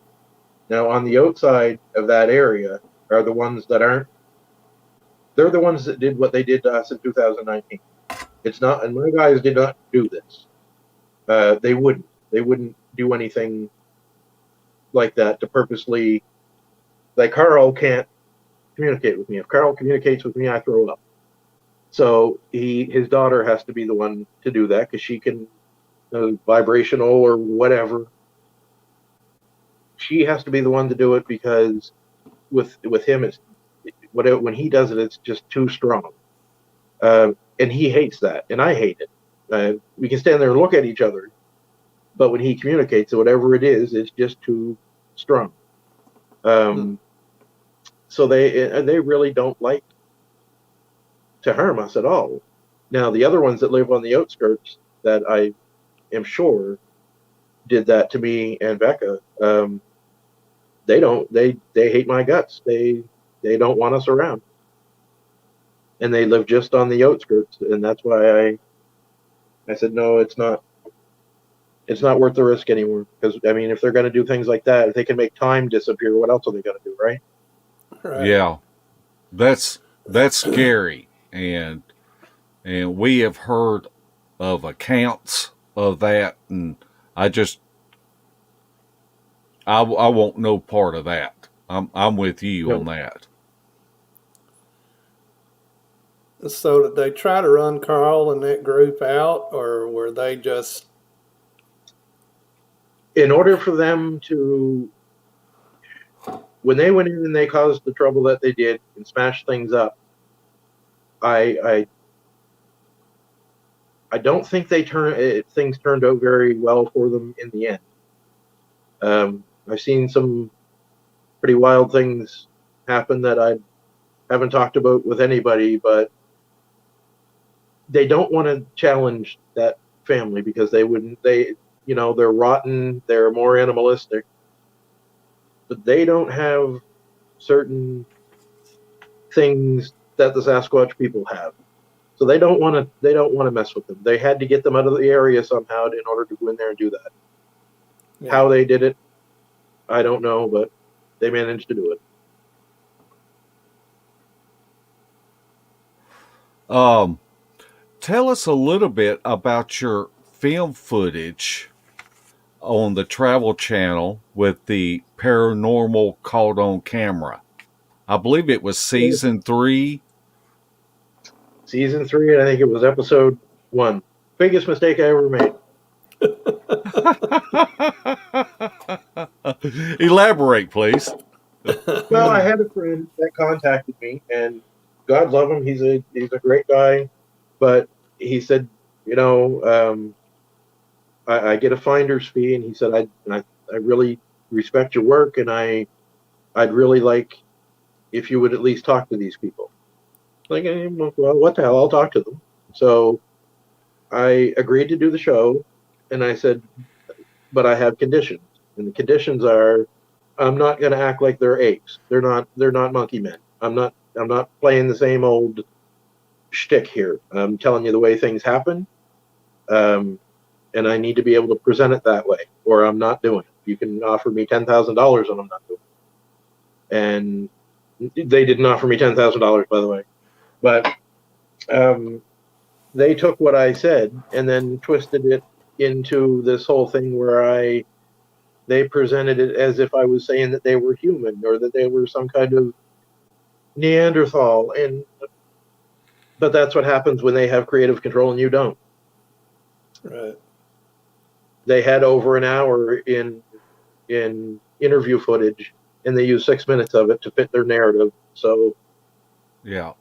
Speaker 3: Now, on the outside of that area are the ones that aren't. They're the ones that did what they did to us in 2019. It's not, and my guys did not do this. They wouldn't. They wouldn't do anything like that to purposely. Like, Carl can't communicate with me. If Carl communicates with me, I throw up. So his daughter has to be the one to do that, because she can, vibrational or whatever. She has to be the one to do it, because with him, it's when he does it, it's just too strong. And he hates that, and I hate it. We can stand there and look at each other, but when he communicates, whatever it is, it's just too strong. So they really don't like to harm us at all. Now, the other ones that live on the outskirts, that I am sure did that to me and Becca, they don't. They hate my guts. They don't want us around, and they live just on the outskirts, and that's why I said no. It's not worth the risk anymore. Because I mean, if they're going to do things like that, if they can make time disappear, what else are they going to do, right?
Speaker 2: Right.
Speaker 1: Yeah. That's scary, and we have heard of accounts of that, and I want no part of that. I'm with you
Speaker 3: No.
Speaker 1: on that.
Speaker 2: So did they try to run Carl and that group out, or were they just?
Speaker 3: In order for them to, when they went in and they caused the trouble that they did and smashed things up, I don't think things turned out very well for them in the end. I've seen some pretty wild things happen that I haven't talked about with anybody, but they don't want to challenge that family, because they're rotten, they're more animalistic, but they don't have certain things that the Sasquatch people have. So they don't want to mess with them. They had to get them out of the area somehow in order to go in there and do that.
Speaker 2: Yeah.
Speaker 3: How they did it, I don't know, but they managed to do it.
Speaker 1: Tell us a little bit about your film footage on the Travel Channel with the paranormal caught on camera. I believe it was season 3.
Speaker 3: Season 3, and I think it was episode 1. Biggest mistake I ever made.
Speaker 1: Elaborate, please.
Speaker 3: Well, I had a friend that contacted me, and God love him, he's a great guy, but he said, I get a finder's fee, and he said, I really respect your work, and I'd really like if you would at least talk to these people. Like, well, what the hell? I'll talk to them. So I agreed to do the show, and I said, but I have conditions, and the conditions are, I'm not going to act like they're apes. They're not monkey men. I'm not playing the same old shtick here. I'm telling you the way things happen, and I need to be able to present it that way, or I'm not doing it. You can offer me $10,000 and I'm not doing it. And they didn't offer me $10,000, by the way. But they took what I said and then twisted it into this whole thing where they presented it as if I was saying that they were human or that they were some kind of Neanderthal. But that's what happens when they have creative control and you don't.
Speaker 2: Right.
Speaker 3: They had over an hour in interview footage, and they used 6 minutes of it to fit their narrative. So
Speaker 1: Yeah.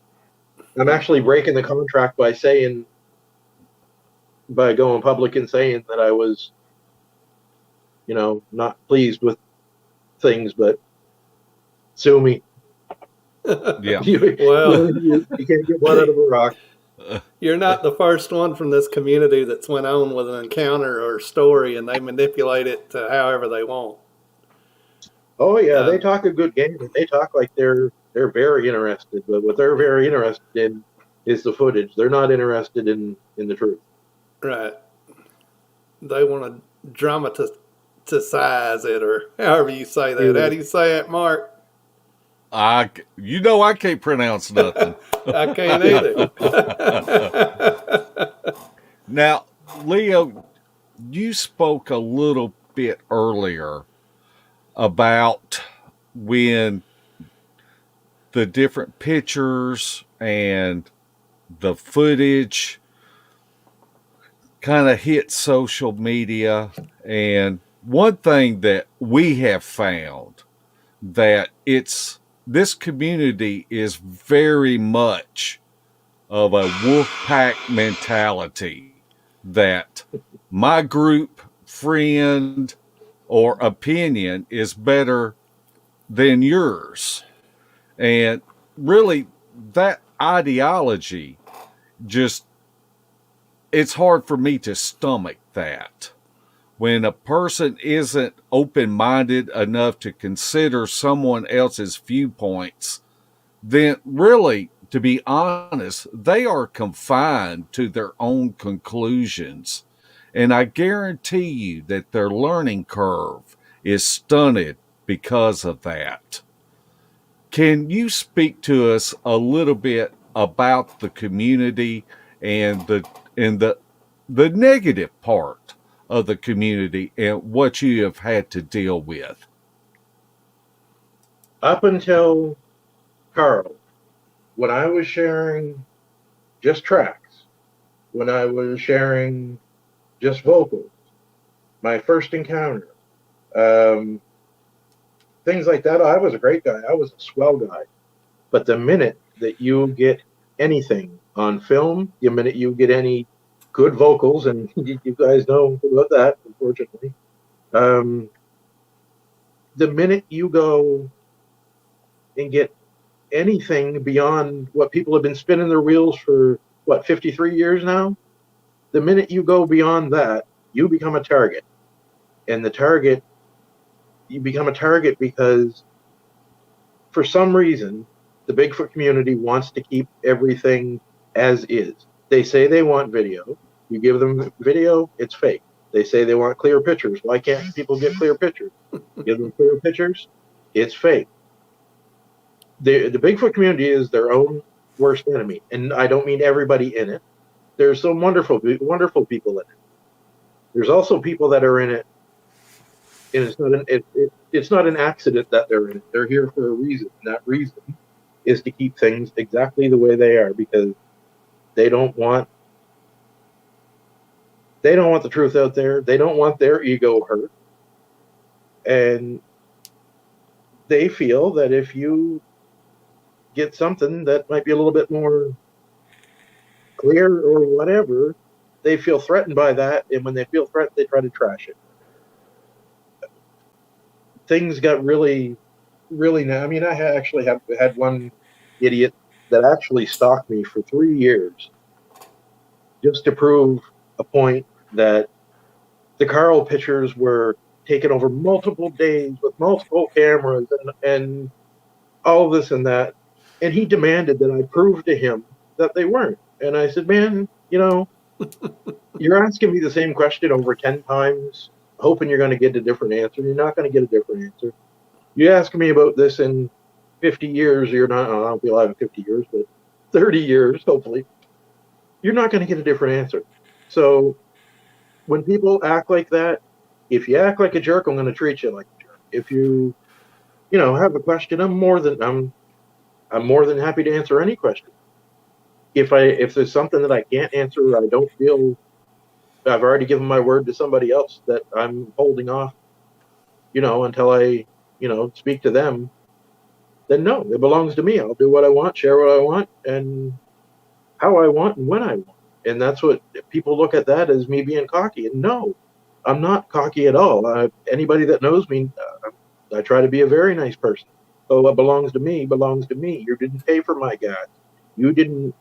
Speaker 3: I'm actually breaking the contract by going public and saying that I was, not pleased with things, but sue me.
Speaker 1: Yeah.
Speaker 2: Well,
Speaker 3: you can't get blood out of a rock.
Speaker 2: you're not the first one from this community that's went on with an encounter or story and they manipulate it to however they want.
Speaker 3: Oh yeah, they talk a good game and they talk like they're very interested, but what they're very interested in is the footage. They're not interested in the truth.
Speaker 2: Right. They want to dramatize it, or however you say that. How do you say it, Mark?
Speaker 1: I can't pronounce nothing.
Speaker 2: I can't either.
Speaker 1: Now, Leo, you spoke a little bit earlier about when the different pictures and the footage kind of hit social media. And one thing that we have found that this community is very much of a wolf pack mentality, that my group, friend, or opinion is better than yours. And really, that ideology it's hard for me to stomach that. When a person isn't open-minded enough to consider someone else's viewpoints, then really, to be honest, they are confined to their own conclusions. And I guarantee you that their learning curve is stunted because of that. Can you speak to us a little bit about the community and the negative part of the community and what you have had to deal with?
Speaker 3: Up until Carl, when I was sharing just tracks, when I was sharing just vocals, my first encounter, things like that, I was a great guy. I was a swell guy. But the minute that you get anything on film, the minute you get any good vocals, and you guys know about that, unfortunately, the minute you go and get anything beyond what people have been spinning their wheels for, 53 years now, the minute you go beyond that, you become a target. And you become a target because for some reason, the Bigfoot community wants to keep everything as is. They say they want video. You give them video, it's fake. They say they want clear pictures. Why can't people get clear pictures? Give them clear pictures, it's fake. The Bigfoot community is their own worst enemy. And I don't mean everybody in it. There's some wonderful people in it. There's also people that are in it, and it's not an accident that they're in it. They're here for a reason. And that reason is to keep things exactly the way they are, because they don't want the truth out there. They don't want their ego hurt. And they feel that if you get something that might be a little bit more clear or whatever, they feel threatened by that. And when they feel threatened, they try to trash it. Things got really, really now. I mean, I actually had one idiot that actually stalked me for 3 years just to prove a point that the Carl pictures were taken over multiple days with multiple cameras and all this and that. And he demanded that I prove to him that they weren't. And I said, man, you're asking me the same question over 10 times hoping you're going to get a different answer. You're not going to get a different answer. You ask me about this in 50 years, you're not, I won't be alive in 50 years, but 30 years, hopefully, you're not going to get a different answer. So when people act like that, if you act like a jerk, I'm going to treat you like a jerk. If you have a question, I'm more than happy to answer any question. If there's something that I can't answer, I don't feel I've already given my word to somebody else that I'm holding off, until I, speak to them, then no, it belongs to me. I'll do what I want, share what I want, and how I want and when I want. And that's what people look at that as me being cocky. And no, I'm not cocky at all. Anybody that knows me, I try to be a very nice person. So what belongs to me belongs to me. You didn't pay for my gas. You didn't,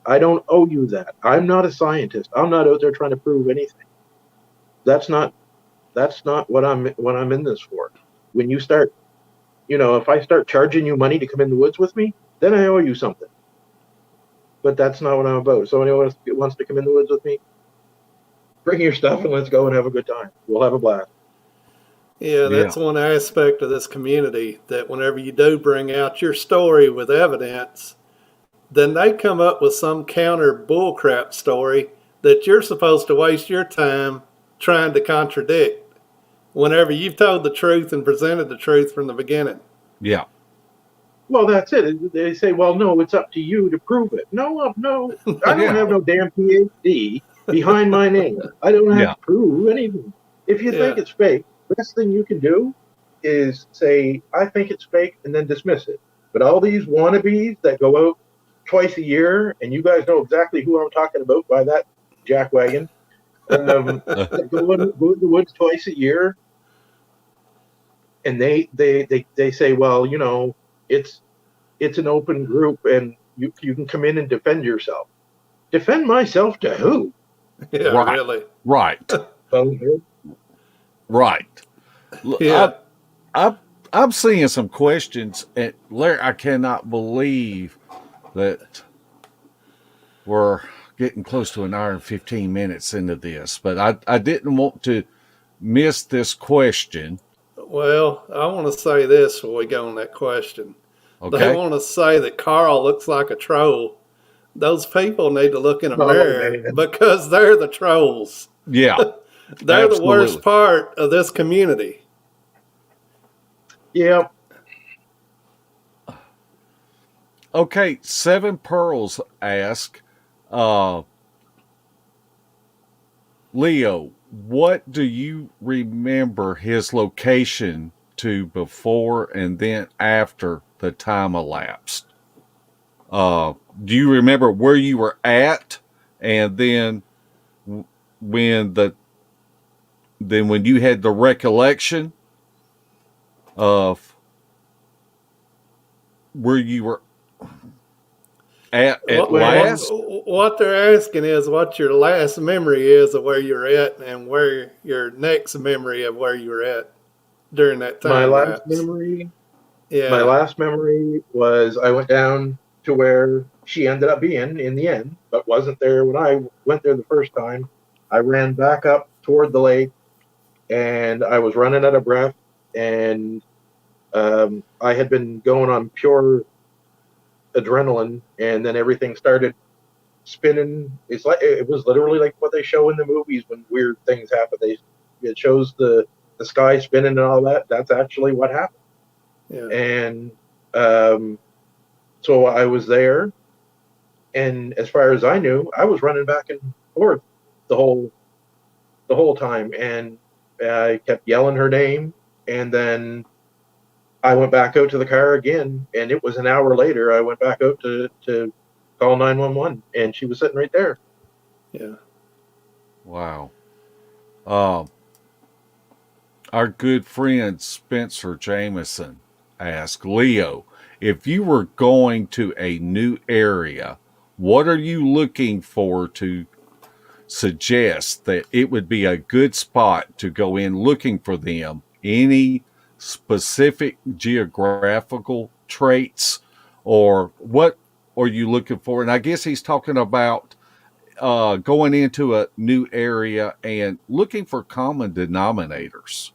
Speaker 3: I don't owe you that. I'm not a scientist. I'm not out there trying to prove anything. That's not what I'm in this for. When you start, if I start charging you money to come in the woods with me, then I owe you something. But that's not what I'm about. So anyone wants to come in the woods with me, bring your stuff and let's go and have a good time. We'll have a blast.
Speaker 2: Yeah, that's one aspect of this community, that whenever you do bring out your story with evidence, then they come up with some counter bullcrap story that you're supposed to waste your time trying to contradict whenever you've told the truth and presented the truth from the beginning.
Speaker 1: Yeah.
Speaker 3: Well, that's it. They say, well, no, it's up to you to prove it. No, I don't have no damn PhD behind my name. I don't have to prove anything. If you think it's fake, the best thing you can do is say, I think it's fake, and then dismiss it. But all these wannabes that go out twice a year, and you guys know exactly who I'm talking about by that jackwagon, that go in the woods twice a year, and they say, well, it's an open group, and you can come in and defend yourself. Defend myself to who?
Speaker 2: Yeah,
Speaker 1: right.
Speaker 2: Really.
Speaker 1: Right. Right.
Speaker 2: Yeah.
Speaker 1: I'm seeing some questions, and Larry, I cannot believe that we're getting close to an hour and 15 minutes into this, but I didn't want to miss this question.
Speaker 2: Well, I want to say this before we go on that question.
Speaker 1: Okay.
Speaker 2: They want to say that Carl looks like a troll. Those people need to look in a mirror because they're the trolls.
Speaker 1: Yeah.
Speaker 2: They're absolutely the worst part of this community.
Speaker 3: Yeah.
Speaker 1: Okay, Seven Pearls ask, Leo, what do you remember his location to before and then after the time elapsed? Do you remember where you were at, and then when you had the recollection of where you were at last?
Speaker 2: What they're asking is what your last memory is of where you're at, and where your next memory of where you were at during that time.
Speaker 3: My last memory was I went down to where she ended up being in the end, but wasn't there when I went there the first time. I ran back up toward the lake, and I was running out of breath, and I had been going on pure adrenaline, and then everything started spinning. It was literally like what they show in the movies when weird things happen. It shows the sky spinning and all that. That's actually what happened.
Speaker 2: Yeah.
Speaker 3: And so I was there, and as far as I knew, I was running back and forth the whole time, and I kept yelling her name, and then I went back out to the car again, and it was an hour later. I went back out to call 911, and she was sitting right there.
Speaker 2: Yeah.
Speaker 1: Wow. Our good friend Spencer Jameson asked, Leo, if you were going to a new area, what are you looking for to suggest that it would be a good spot to go in looking for them? Any specific geographical traits, or what are you looking for? And I guess he's talking about going into a new area and looking for common denominators.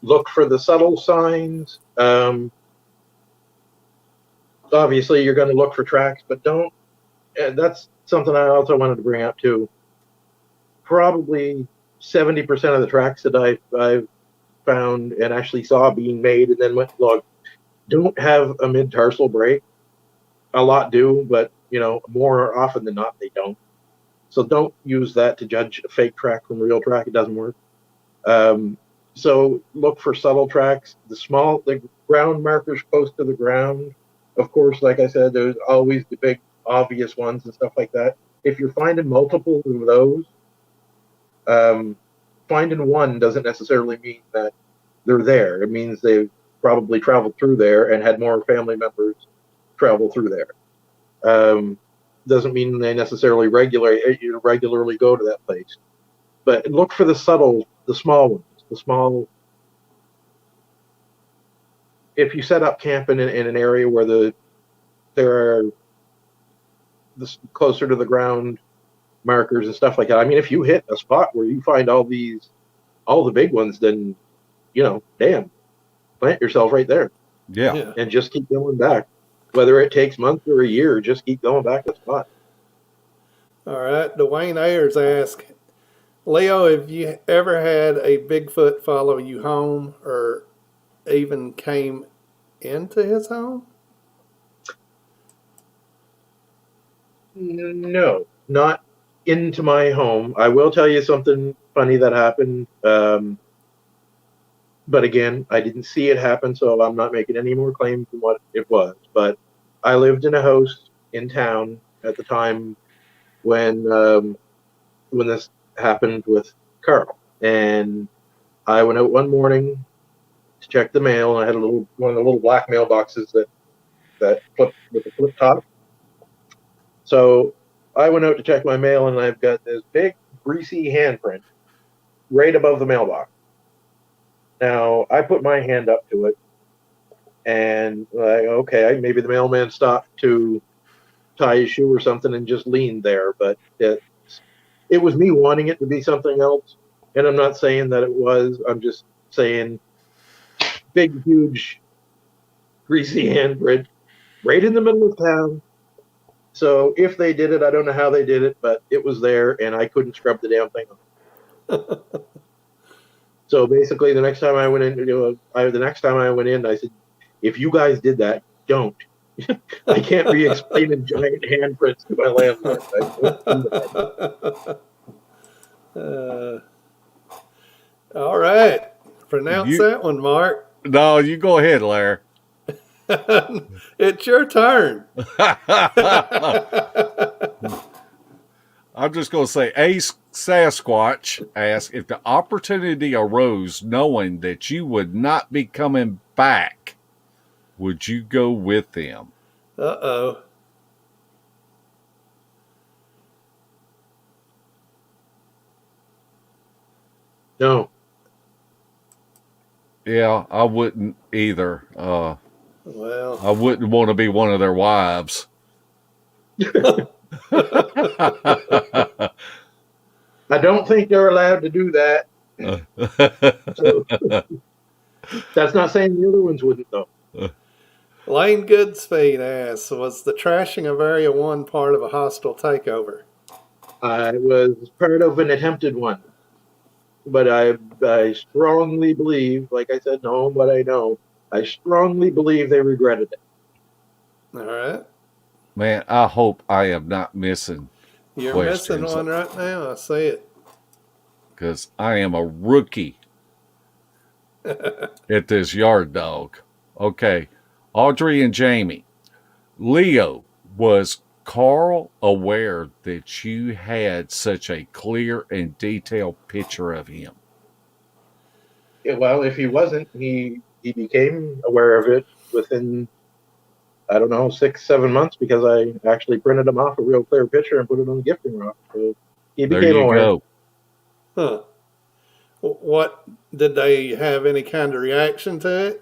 Speaker 3: Look for the subtle signs. Obviously, you're going to look for tracks, but don't. And that's something I also wanted to bring up too. Probably 70% of the tracks that I've found and actually saw being made and then went to log don't have a mid-tarsal break. A lot do, but more often than not, they don't. So don't use that to judge a fake track from a real track. It doesn't work. So look for subtle tracks. The ground markers close to the ground. Of course, like I said, there's always the big obvious ones and stuff like that. If you're finding multiple of those, finding one doesn't necessarily mean that they're there. It means they've probably traveled through there and had more family members travel through there. Doesn't mean they necessarily regularly go to that place. But look for the small ones. If you set up camp in an area where there are closer to the ground markers and stuff like that. I mean, if you hit a spot where you find all the big ones, then damn, plant yourself right there.
Speaker 1: Yeah.
Speaker 3: And just keep going back. Whether it takes months or a year, just keep going back to the spot.
Speaker 2: All right. Dwayne Ayers asks, Leo, have you ever had a Bigfoot follow you home or even came into his home?
Speaker 3: No, not into my home. I will tell you something funny that happened. But again, I didn't see it happen, so I'm not making any more claims than what it was. But I lived in a house in town at the time when this happened with Carl, and I went out one morning to check the mail, and I had one of the little black mailboxes that flip with the flip top. So I went out to check my mail, and I've got this big greasy handprint right above the mailbox. Now, I put my hand up to it, and okay, maybe the mailman stopped to tie his shoe or something and just leaned there, but it was me wanting it to be something else, and I'm not saying that it was. I'm just saying big, huge, greasy handprint right in the middle of town. So if they did it, I don't know how they did it, but it was there, and I couldn't scrub the damn thing off. So basically, the next time I went in, I said, if you guys did that, don't. I can't be explaining giant handprints to my landlord.
Speaker 2: All right. Pronounce that one, Mark.
Speaker 1: No, you go ahead, Larry.
Speaker 2: It's your turn.
Speaker 1: I'm just going to say, Sasquatch asked if the opportunity arose knowing that you would not be coming back, would you go with them?
Speaker 2: Uh-oh.
Speaker 3: No.
Speaker 1: Yeah, I wouldn't either.
Speaker 2: Well,
Speaker 1: I wouldn't want to be one of their wives.
Speaker 3: I don't think they're allowed to do that. So, that's not saying the other ones wouldn't, though.
Speaker 2: Lane Goodspeed asks, was the trashing of Area 1 part of a hostile takeover?
Speaker 3: I was part of an attempted one. But I strongly believe, like I said, knowing what I know, I strongly believe they regretted it.
Speaker 2: All right.
Speaker 1: Man, I hope I am not missing
Speaker 2: You're
Speaker 1: questions.
Speaker 2: missing one right now. I see it.
Speaker 1: Because I am a rookie at this yard dog. Okay. Audrey and Jamie. Leo, was Carl aware that you had such a clear and detailed picture of him?
Speaker 3: Yeah, well, if he wasn't, he became aware of it within, I don't know, 6-7 months, because I actually printed him off a real clear picture and put it on the gifting rock. So he became
Speaker 1: There you
Speaker 3: aware.
Speaker 1: go.
Speaker 2: Huh. What, did they have any kind of reaction to it?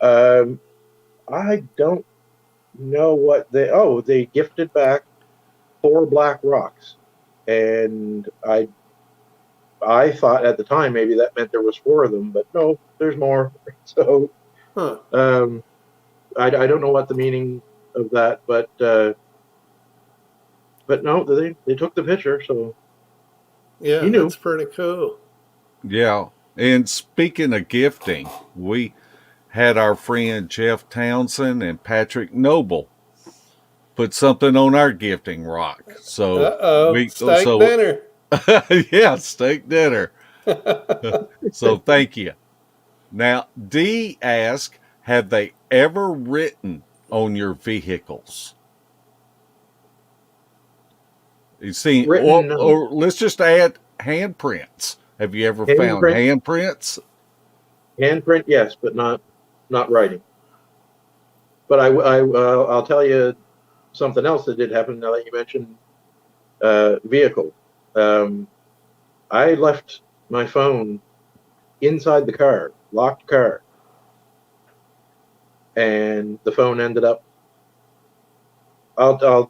Speaker 3: I don't know what they gifted back 4 black rocks, and I thought at the time maybe that meant there was 4 of them, but no, there's more. So
Speaker 2: Huh.
Speaker 3: I don't know what the meaning of that, but no, they took the picture, so he
Speaker 2: Yeah,
Speaker 3: knew.
Speaker 2: that's pretty cool.
Speaker 1: Yeah. And speaking of gifting, we had our friend Jeff Townsend and Patrick Noble put something on our gifting rock. So
Speaker 2: Uh-oh, steak dinner.
Speaker 1: yeah, steak dinner. So thank you. Now, D asked, have they ever written on your vehicles? You see,
Speaker 3: Written, no.
Speaker 1: or let's just add handprints. Have you ever found
Speaker 3: Handprint,
Speaker 1: handprints?
Speaker 3: handprint, yes, but not writing. But I'll tell you something else that did happen now that you mentioned vehicle. Um, I left my phone inside the car, locked car, and the phone ended up. I'll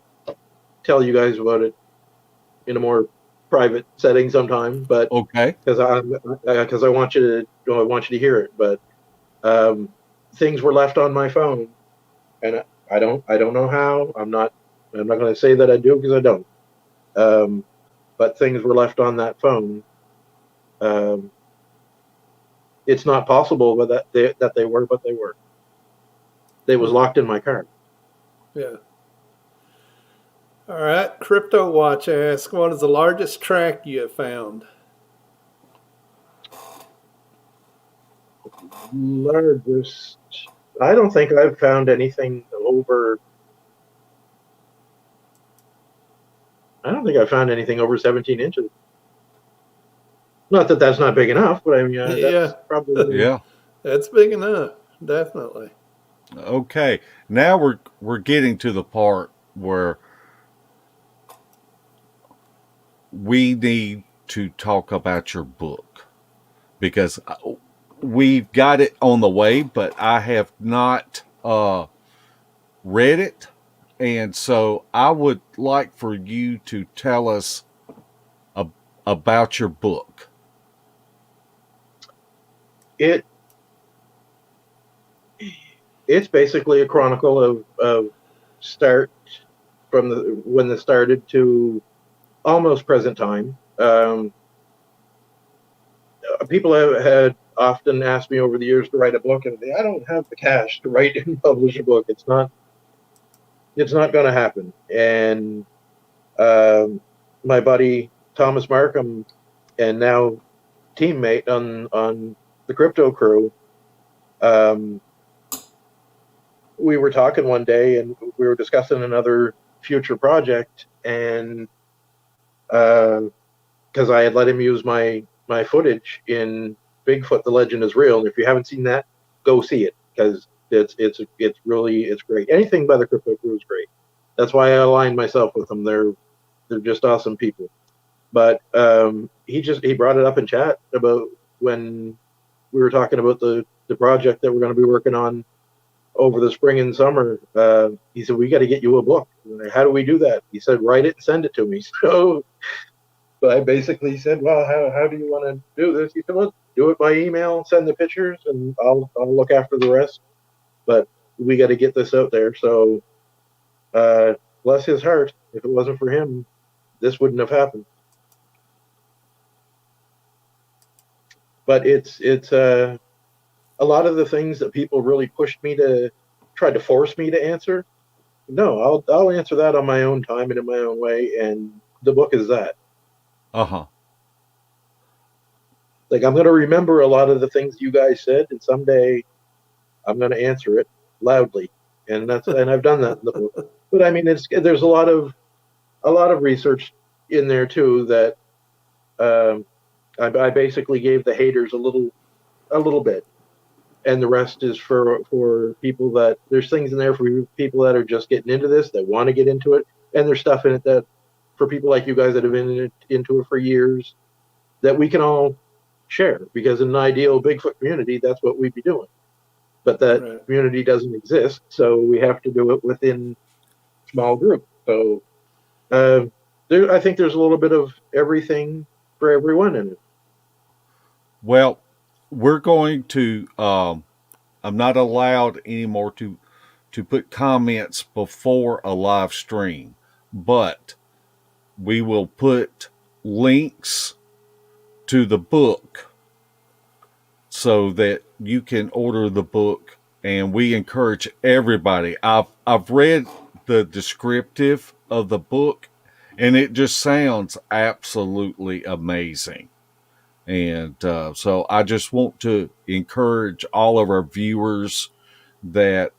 Speaker 3: tell you guys about it in a more private setting sometime, but
Speaker 1: Okay.
Speaker 3: because I want you to hear it. But things were left on my phone, and I don't know how. I'm not going to say that I do because I don't. But things were left on that phone. Um, it's not possible, but that they were, but they were. They was locked in my car.
Speaker 2: Yeah. All right. Crypto Watch asks, what is the largest track you have found?
Speaker 3: Largest. I don't think I've found anything over. I don't think I found anything over 17 inches. Not that that's not big enough, but I mean
Speaker 2: Yeah,
Speaker 3: that's probably.
Speaker 1: Yeah.
Speaker 2: that's big enough. Definitely.
Speaker 1: Okay. Now we're getting to the part where we need to talk about your book because we've got it on the way, but I have not read it. And so I would like for you to tell us about your book.
Speaker 3: It it's basically a chronicle of start from the when this started to almost present time. People had often asked me over the years to write a book, and I don't have the cash to write and publish a book. It's not going to happen. And my buddy Thomas Markham, and now teammate on the crypto crew, um, we were talking one day, and we were discussing another future project, and because I had let him use my footage in Bigfoot: The Legend Is Real, and if you haven't seen that, go see it because it's great. Anything by the crypto crew is great. That's why I aligned myself with them. They're just awesome people. But he brought it up in chat about when we were talking about the project that we're going to be working on over the spring and summer. He said, we got to get you a book. How do we do that? He said, write it and send it to me. So I basically said, well, how do you want to do this? He said, well, do it by email, send the pictures, and I'll look after the rest. But we got to get this out there. So bless his heart. If it wasn't for him, this wouldn't have happened. But it's a lot of the things that people really pushed me to try to force me to answer. No, I'll answer that on my own time and in my own way. And the book is that.
Speaker 1: Uh-huh.
Speaker 3: Like, I'm going to remember a lot of the things you guys said, and someday I'm going to answer it loudly. And I've done that in the book. But I mean, there's a lot of research in there too that I basically gave the haters a little bit, and the rest is for people that there's things in there for people that are just getting into this, that want to get into it, and there's stuff in it that for people like you guys that have been into it for years that we can all share, because in an ideal Bigfoot community, that's what we'd be doing. But that
Speaker 2: Right.
Speaker 3: community doesn't exist, so we have to do it within small groups. So I think there's a little bit of everything for everyone in it.
Speaker 1: Well, we're going to. I'm not allowed anymore to put comments before a live stream, but we will put links to the book so that you can order the book. And we encourage everybody. I've read the descriptive of the book, and it just sounds absolutely amazing. And so I just want to encourage all of our viewers that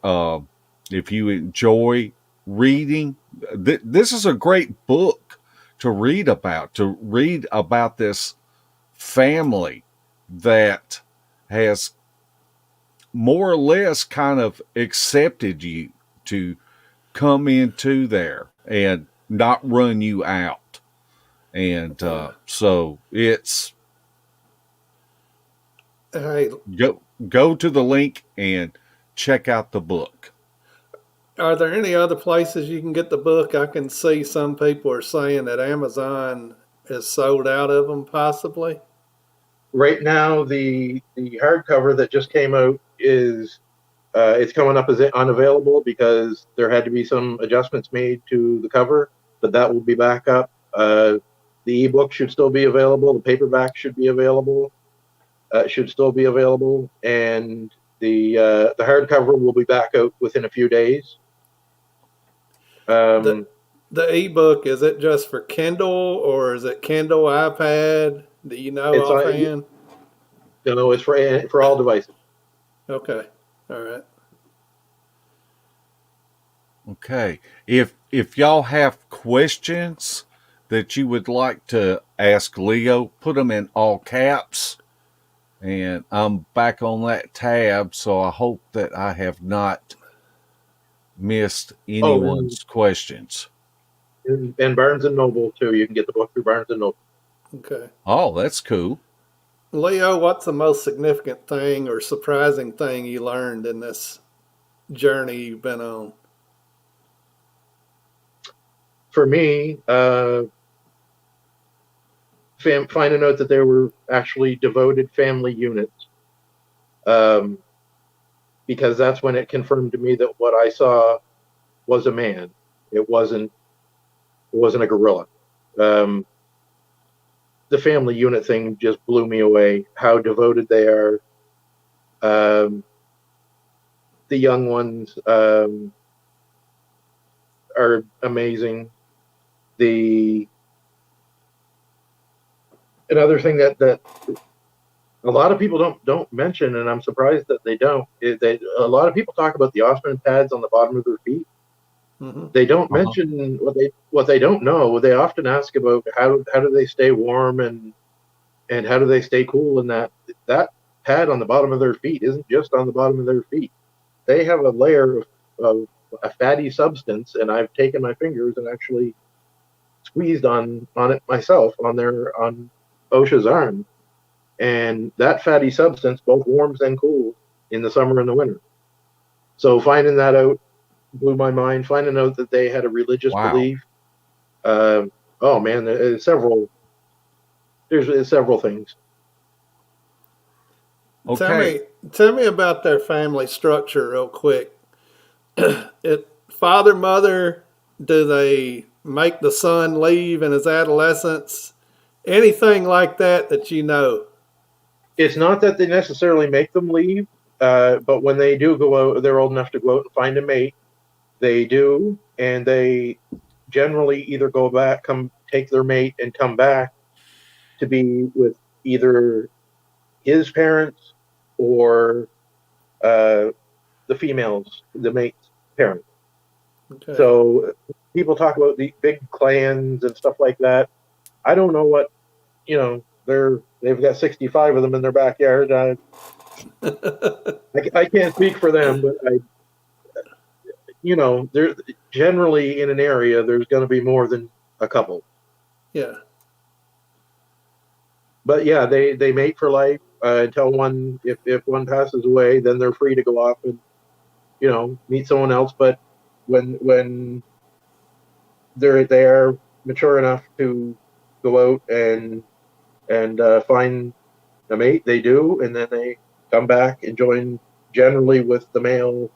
Speaker 1: if you enjoy reading, this is a great book to read about this family that has more or less kind of accepted you to come into there and not run you out. And so it's
Speaker 2: Hey,
Speaker 1: go to the link and check out the book.
Speaker 2: are there any other places you can get the book? I can see some people are saying that Amazon is sold out of them, possibly.
Speaker 3: Right now, the hardcover that just came out is it's coming up as unavailable because there had to be some adjustments made to the cover, but that will be back up. The ebook should still be available. The paperback should be available. Should still be available, and the hardcover will be back out within a few days.
Speaker 2: The the ebook, is it just for Kindle or is it Kindle, iPad? Do you know
Speaker 3: It's
Speaker 2: offhand?
Speaker 3: it's for all devices.
Speaker 2: Okay, all right.
Speaker 1: Okay. If y'all have questions that you would like to ask Leo, put them in all caps. And I'm back on that tab, so I hope that I have not missed
Speaker 3: Oh,
Speaker 1: anyone's questions.
Speaker 3: and Barnes and Noble too. You can get the book through Barnes and Noble.
Speaker 2: Okay.
Speaker 1: Oh, that's cool.
Speaker 2: Leo, what's the most significant thing or surprising thing you learned in this journey you've been on?
Speaker 3: For me, finding out that there were actually devoted family units, um, because that's when it confirmed to me that what I saw was a man. It wasn't a gorilla. Um, the family unit thing just blew me away. How devoted they are. Um, the young ones are amazing. The Another thing that a lot of people don't mention, and I'm surprised that they don't, is that a lot of people talk about the Osman pads on the bottom of their feet.
Speaker 2: Mm-hmm.
Speaker 3: They don't
Speaker 1: Uh-huh.
Speaker 3: mention what they don't know. They often ask about how do they stay warm and how do they stay cool, and that pad on the bottom of their feet isn't just on the bottom of their feet. They have a layer of a fatty substance, and I've taken my fingers and actually squeezed on it myself on OSHA's arm, and that fatty substance both warms and cools in the summer and the winter. So finding that out blew my mind. Finding out that they had a religious
Speaker 1: Wow.
Speaker 3: belief. Oh man, there's several things.
Speaker 2: Tell
Speaker 1: Okay.
Speaker 2: me, tell me about their family structure real quick. It father, mother, do they make the son leave in his adolescence? Anything like that that you know?
Speaker 3: It's not that they necessarily make them leave, but when they do go out, they're old enough to go out and find a mate. They do, and they generally either go back, come take their mate, and come back to be with either his parents or uh, the females, the mate's parents.
Speaker 2: Okay.
Speaker 3: So people talk about the big clans and stuff like that. I don't know what they've got 65 of them in their backyard. I can't speak for them, but they're generally in an area. There's going to be more than a couple.
Speaker 2: Yeah.
Speaker 3: But yeah, they mate for life until one if one passes away, then they're free to go off and meet someone else. But when they are mature enough to go out and find a mate. They do, and then they come back and join generally with the male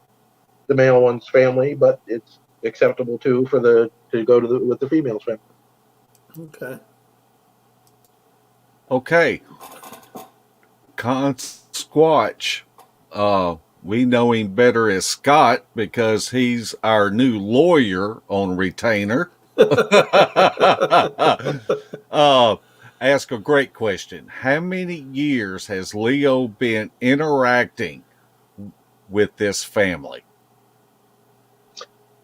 Speaker 3: one's family, but it's acceptable too for to go with the female's family.
Speaker 2: Okay.
Speaker 1: Okay, Squatch. We know him better as Scott because he's our new lawyer on retainer. Ask a great question. How many years has Leo been interacting with this family?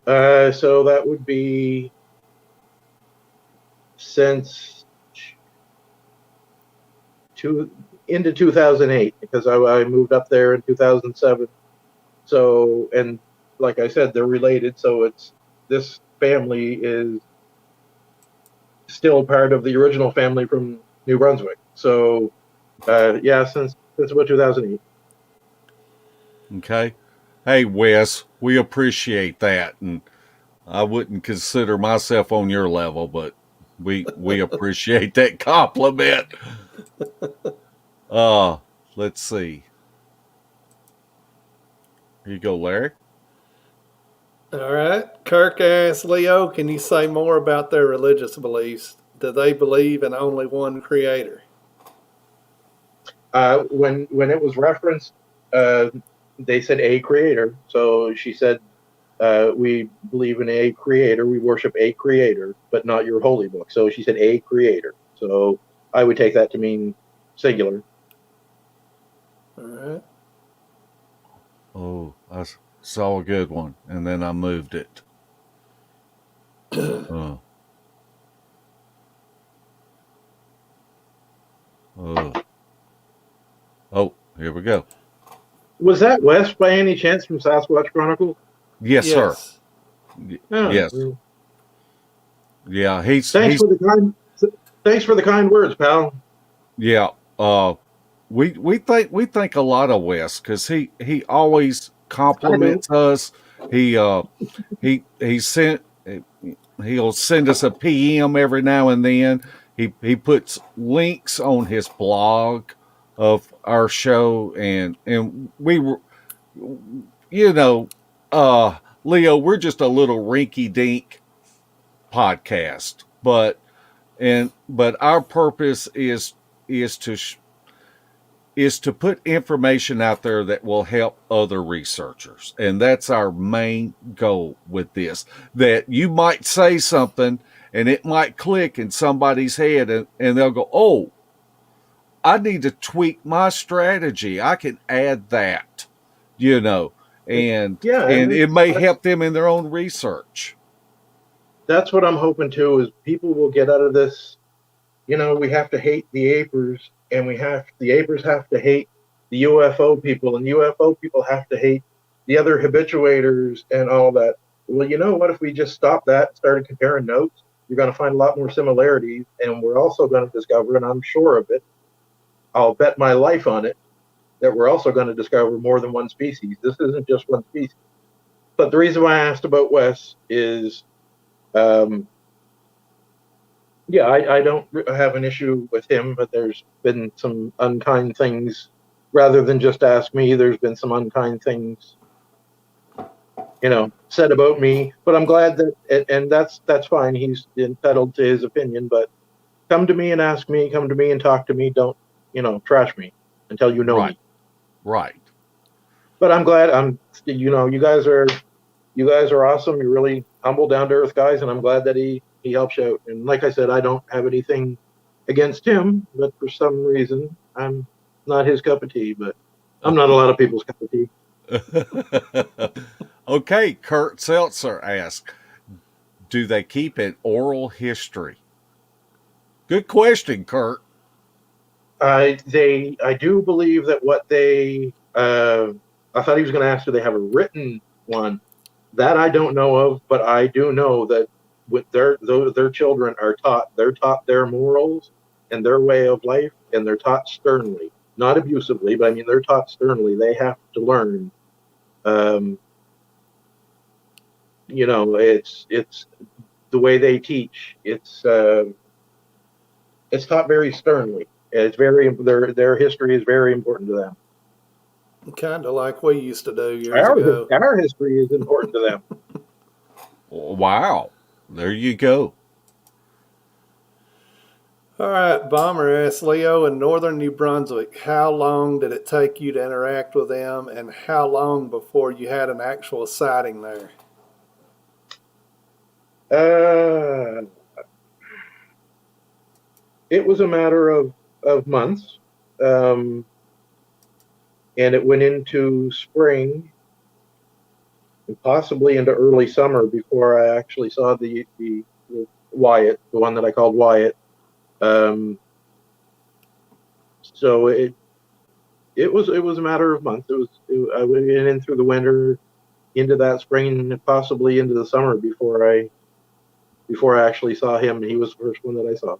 Speaker 3: So that would be since into 2008, because I moved up there in 2007. So, and like I said, they're related. So this family is still part of the original family from New Brunswick. So, yeah, since about 2008.
Speaker 1: Okay. Hey, Wes, we appreciate that. And I wouldn't consider myself on your level, but we appreciate that compliment. Let's see. Here you go, Larry.
Speaker 2: All right. Kirk asks Leo, can you say more about their religious beliefs? Do they believe in only one creator?
Speaker 3: When it was referenced, they said a creator. So she said, we believe in a creator. We worship a creator, but not your holy book. So she said a creator. So I would take that to mean singular.
Speaker 2: All right.
Speaker 1: Oh, I saw a good one, and then I moved it. Oh. Oh, here we go.
Speaker 3: Was that Wes by any chance from Sasquatch Chronicles?
Speaker 1: Yes, sir.
Speaker 2: Yes.
Speaker 3: Oh,
Speaker 1: Yes.
Speaker 3: well,
Speaker 1: Yeah,
Speaker 3: thanks for the kind words, pal.
Speaker 1: yeah. We think a lot of Wes because he always compliments us. He sent he'll send us a PM every now and then. He puts links on his blog of our show, and we were, you know, Leo, we're just a little rinky dink podcast, but our purpose is to is to put information out there that will help other researchers. And that's our main goal with this. That you might say something and it might click in somebody's head and they'll go, oh, I need to tweak my strategy. I can add that, and
Speaker 3: Yeah,
Speaker 1: it may help them in their own research.
Speaker 3: that's what I'm hoping too. Is people will get out of this. We have to hate the apers, and the apers have to hate the UFO people, and UFO people have to hate the other habituators and all that. Well, you know what? If we just stop that and started comparing notes, you're going to find a lot more similarities, and we're also going to discover, and I'm sure of it, I'll bet my life on it, that we're also going to discover more than one species. This isn't just one species. But the reason why I asked about Wes is, yeah, I don't have an issue with him, but there's been some unkind things. Rather than just ask me, there's been some unkind things, said about me. But I'm glad that, and that's fine. He's entitled to his opinion. But come to me and ask me. Come to me and talk to me. Don't, trash me until you know me.
Speaker 1: Right.
Speaker 3: But I'm glad. You guys are awesome. You're really humble, down to earth guys, and I'm glad that he helps you out. And like I said, I don't have anything against him, but for some reason, I'm not his cup of tea. But I'm not a lot of people's cup of tea.
Speaker 1: Okay, Kurt Seltzer asks, do they keep an oral history? Good question, Kurt.
Speaker 3: I do believe that what they. I thought he was going to ask, do they have a written one? That I don't know of, but I do know that with their children they're taught their morals and their way of life, and they're taught sternly, not abusively, but I mean they're taught sternly. They have to learn. It's the way they teach, it's taught very sternly. It's very their history is very important to them.
Speaker 2: Kind of like we used to do years ago.
Speaker 3: Our history is important to them.
Speaker 1: Wow. There you go.
Speaker 2: All right, Bomber asked Leo, in northern New Brunswick, how long did it take you to interact with them, and how long before you had an actual sighting there?
Speaker 3: It was a matter of months, and it went into spring and possibly into early summer before I actually saw the Wyatt, the one that I called Wyatt. So it was a matter of months. I went in through the winter, into that spring, and possibly into the summer before I actually saw him. He was the first one that I saw.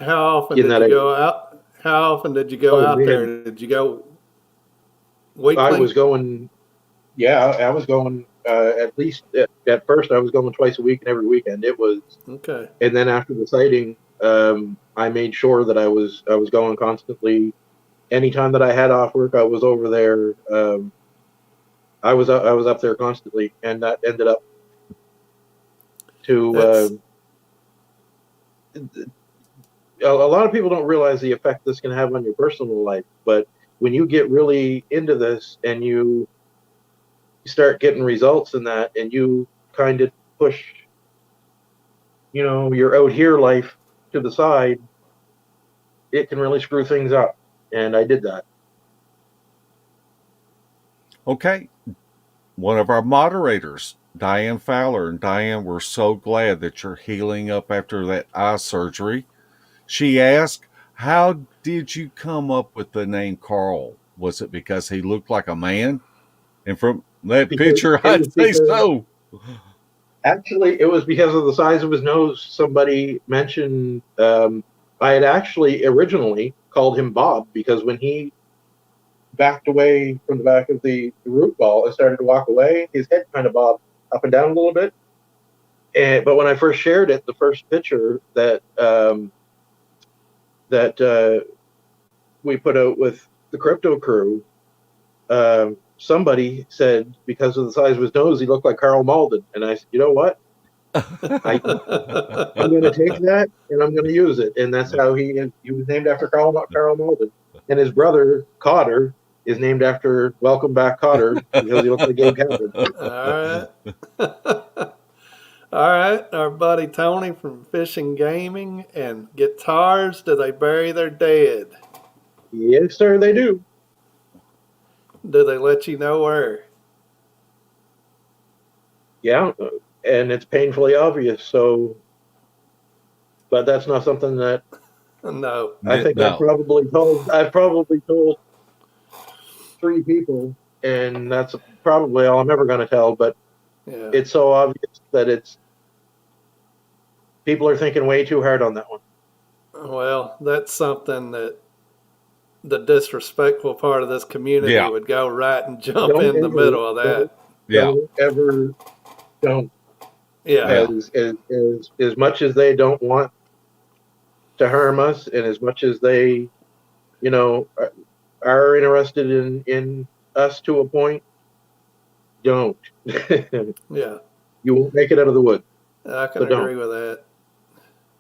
Speaker 2: How often did you go out? How often did you go out there? Did you go weekly?
Speaker 3: I was going. Yeah, I was going. At least at first, I was going twice a week and every weekend. It was
Speaker 2: okay.
Speaker 3: And then after the sighting, I made sure that I was going constantly. Anytime that I had off work, I was over there. I was up there constantly, and that ended up to a lot of people don't realize the effect this can have on your personal life. But when you get really into this and you start getting results in that, and you kind of push, your out here life to the side, it can really screw things up. And I did that.
Speaker 1: Okay. One of our moderators, Diane Fowler. And Diane, we're so glad that you're healing up after that eye surgery. She asked, how did you come up with the name Carl? Was it because he looked like a man? And from that picture, I'd say so.
Speaker 3: Actually, it was because of the size of his nose. Somebody mentioned I had actually originally called him Bob, because when he backed away from the back of the root ball and started to walk away, his head kind of bobbed up and down a little bit. But when I first shared it, the first picture that we put out with the crypto crew, somebody said because of the size of his nose, he looked like Carl Malden. And I said, you know what? I'm going to take that and I'm going to use it. And that's how he was named after Carl Malden. And his brother, Cotter, is named after Welcome Back Cotter, because he looks like Gabe Kaplan.
Speaker 2: All right. All right. Our buddy Tony from Fishing Gaming and Guitars, do they bury their dead?
Speaker 3: Yes, sir, they do.
Speaker 2: Do they let you know where?
Speaker 3: Yeah, and it's painfully obvious. So, but that's not something that
Speaker 2: No.
Speaker 3: I think I've probably told 3 people, and that's probably all I'm ever going to tell. But
Speaker 2: yeah,
Speaker 3: it's so obvious that people are thinking way too hard on that one.
Speaker 2: Well, that's something that the disrespectful part of this community would go right and jump in the middle of that.
Speaker 3: Don't.
Speaker 2: Yeah.
Speaker 3: As much as they don't want to harm us, and as much as they, are interested in us to a point, don't.
Speaker 2: Yeah.
Speaker 3: You won't make it out of the woods.
Speaker 2: I can agree with that.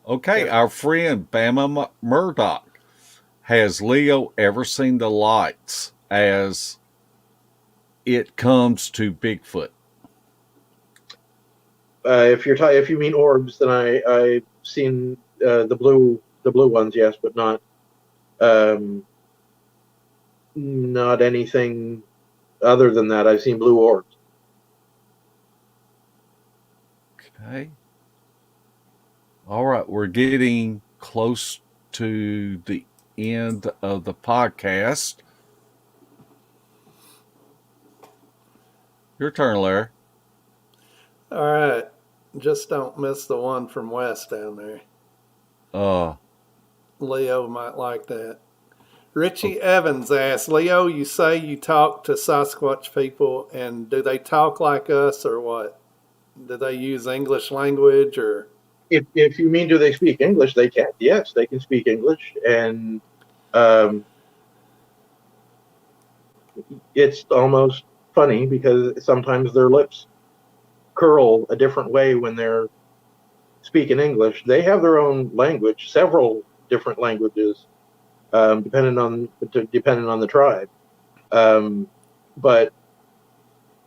Speaker 1: Okay, our friend Bama Murdoch. Has Leo ever seen the lights as it comes to Bigfoot?
Speaker 3: If you mean orbs, then I've seen the blue ones, yes, but not anything other than that. I've seen blue orbs.
Speaker 1: Okay. All right, we're getting close to the end of the podcast. Your turn, Larry.
Speaker 2: All right. Just don't miss the one from West down there. Leo might like that. Richie Evans asks, Leo, you say you talk to Sasquatch people, and do they talk like us or what? do they use English language or?
Speaker 3: If you mean do they speak English, they can. Yes, they can speak English, and um, it's almost funny because sometimes their lips curl a different way when they're speaking English. They have their own language, several different languages, depending on the tribe. But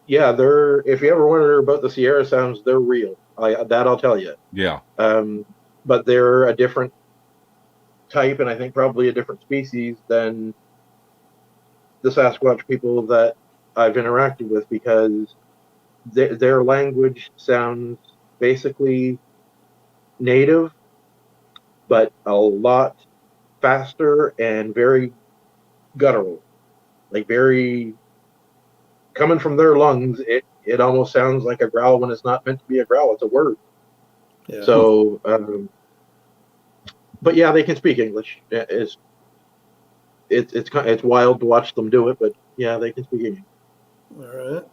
Speaker 3: yeah, they're if you ever wonder about the Sierra Sounds, they're real. I'll tell you.
Speaker 1: Yeah.
Speaker 3: But they're a different type, and I think probably a different species than the Sasquatch people that I've interacted with, because their language sounds basically native, but a lot faster and very guttural, like very coming from their lungs. It almost sounds like a growl when it's not meant to be a growl. It's a word.
Speaker 2: Yeah.
Speaker 3: So, but yeah, they can speak English. It's wild to watch them do it, but yeah, they can speak English.
Speaker 2: All right.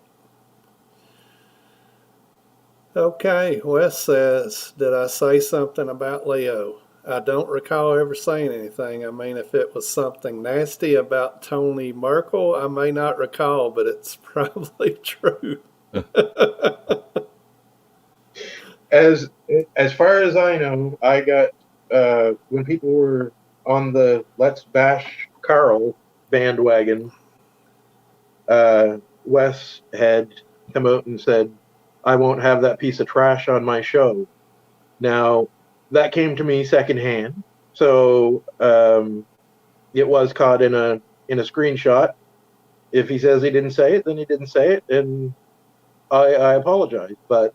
Speaker 2: Okay, Wes says, did I say something about Leo? I don't recall ever saying anything. I mean, if it was something nasty about Tony Merkel, I may not recall, but it's probably true.
Speaker 3: As far as I know, I got when people were on the Let's Bash Carl bandwagon, Wes had come out and said, "I won't have that piece of trash on my show." Now, that came to me secondhand, so it was caught in a screenshot. If he says he didn't say it, then he didn't say it, and I apologize. But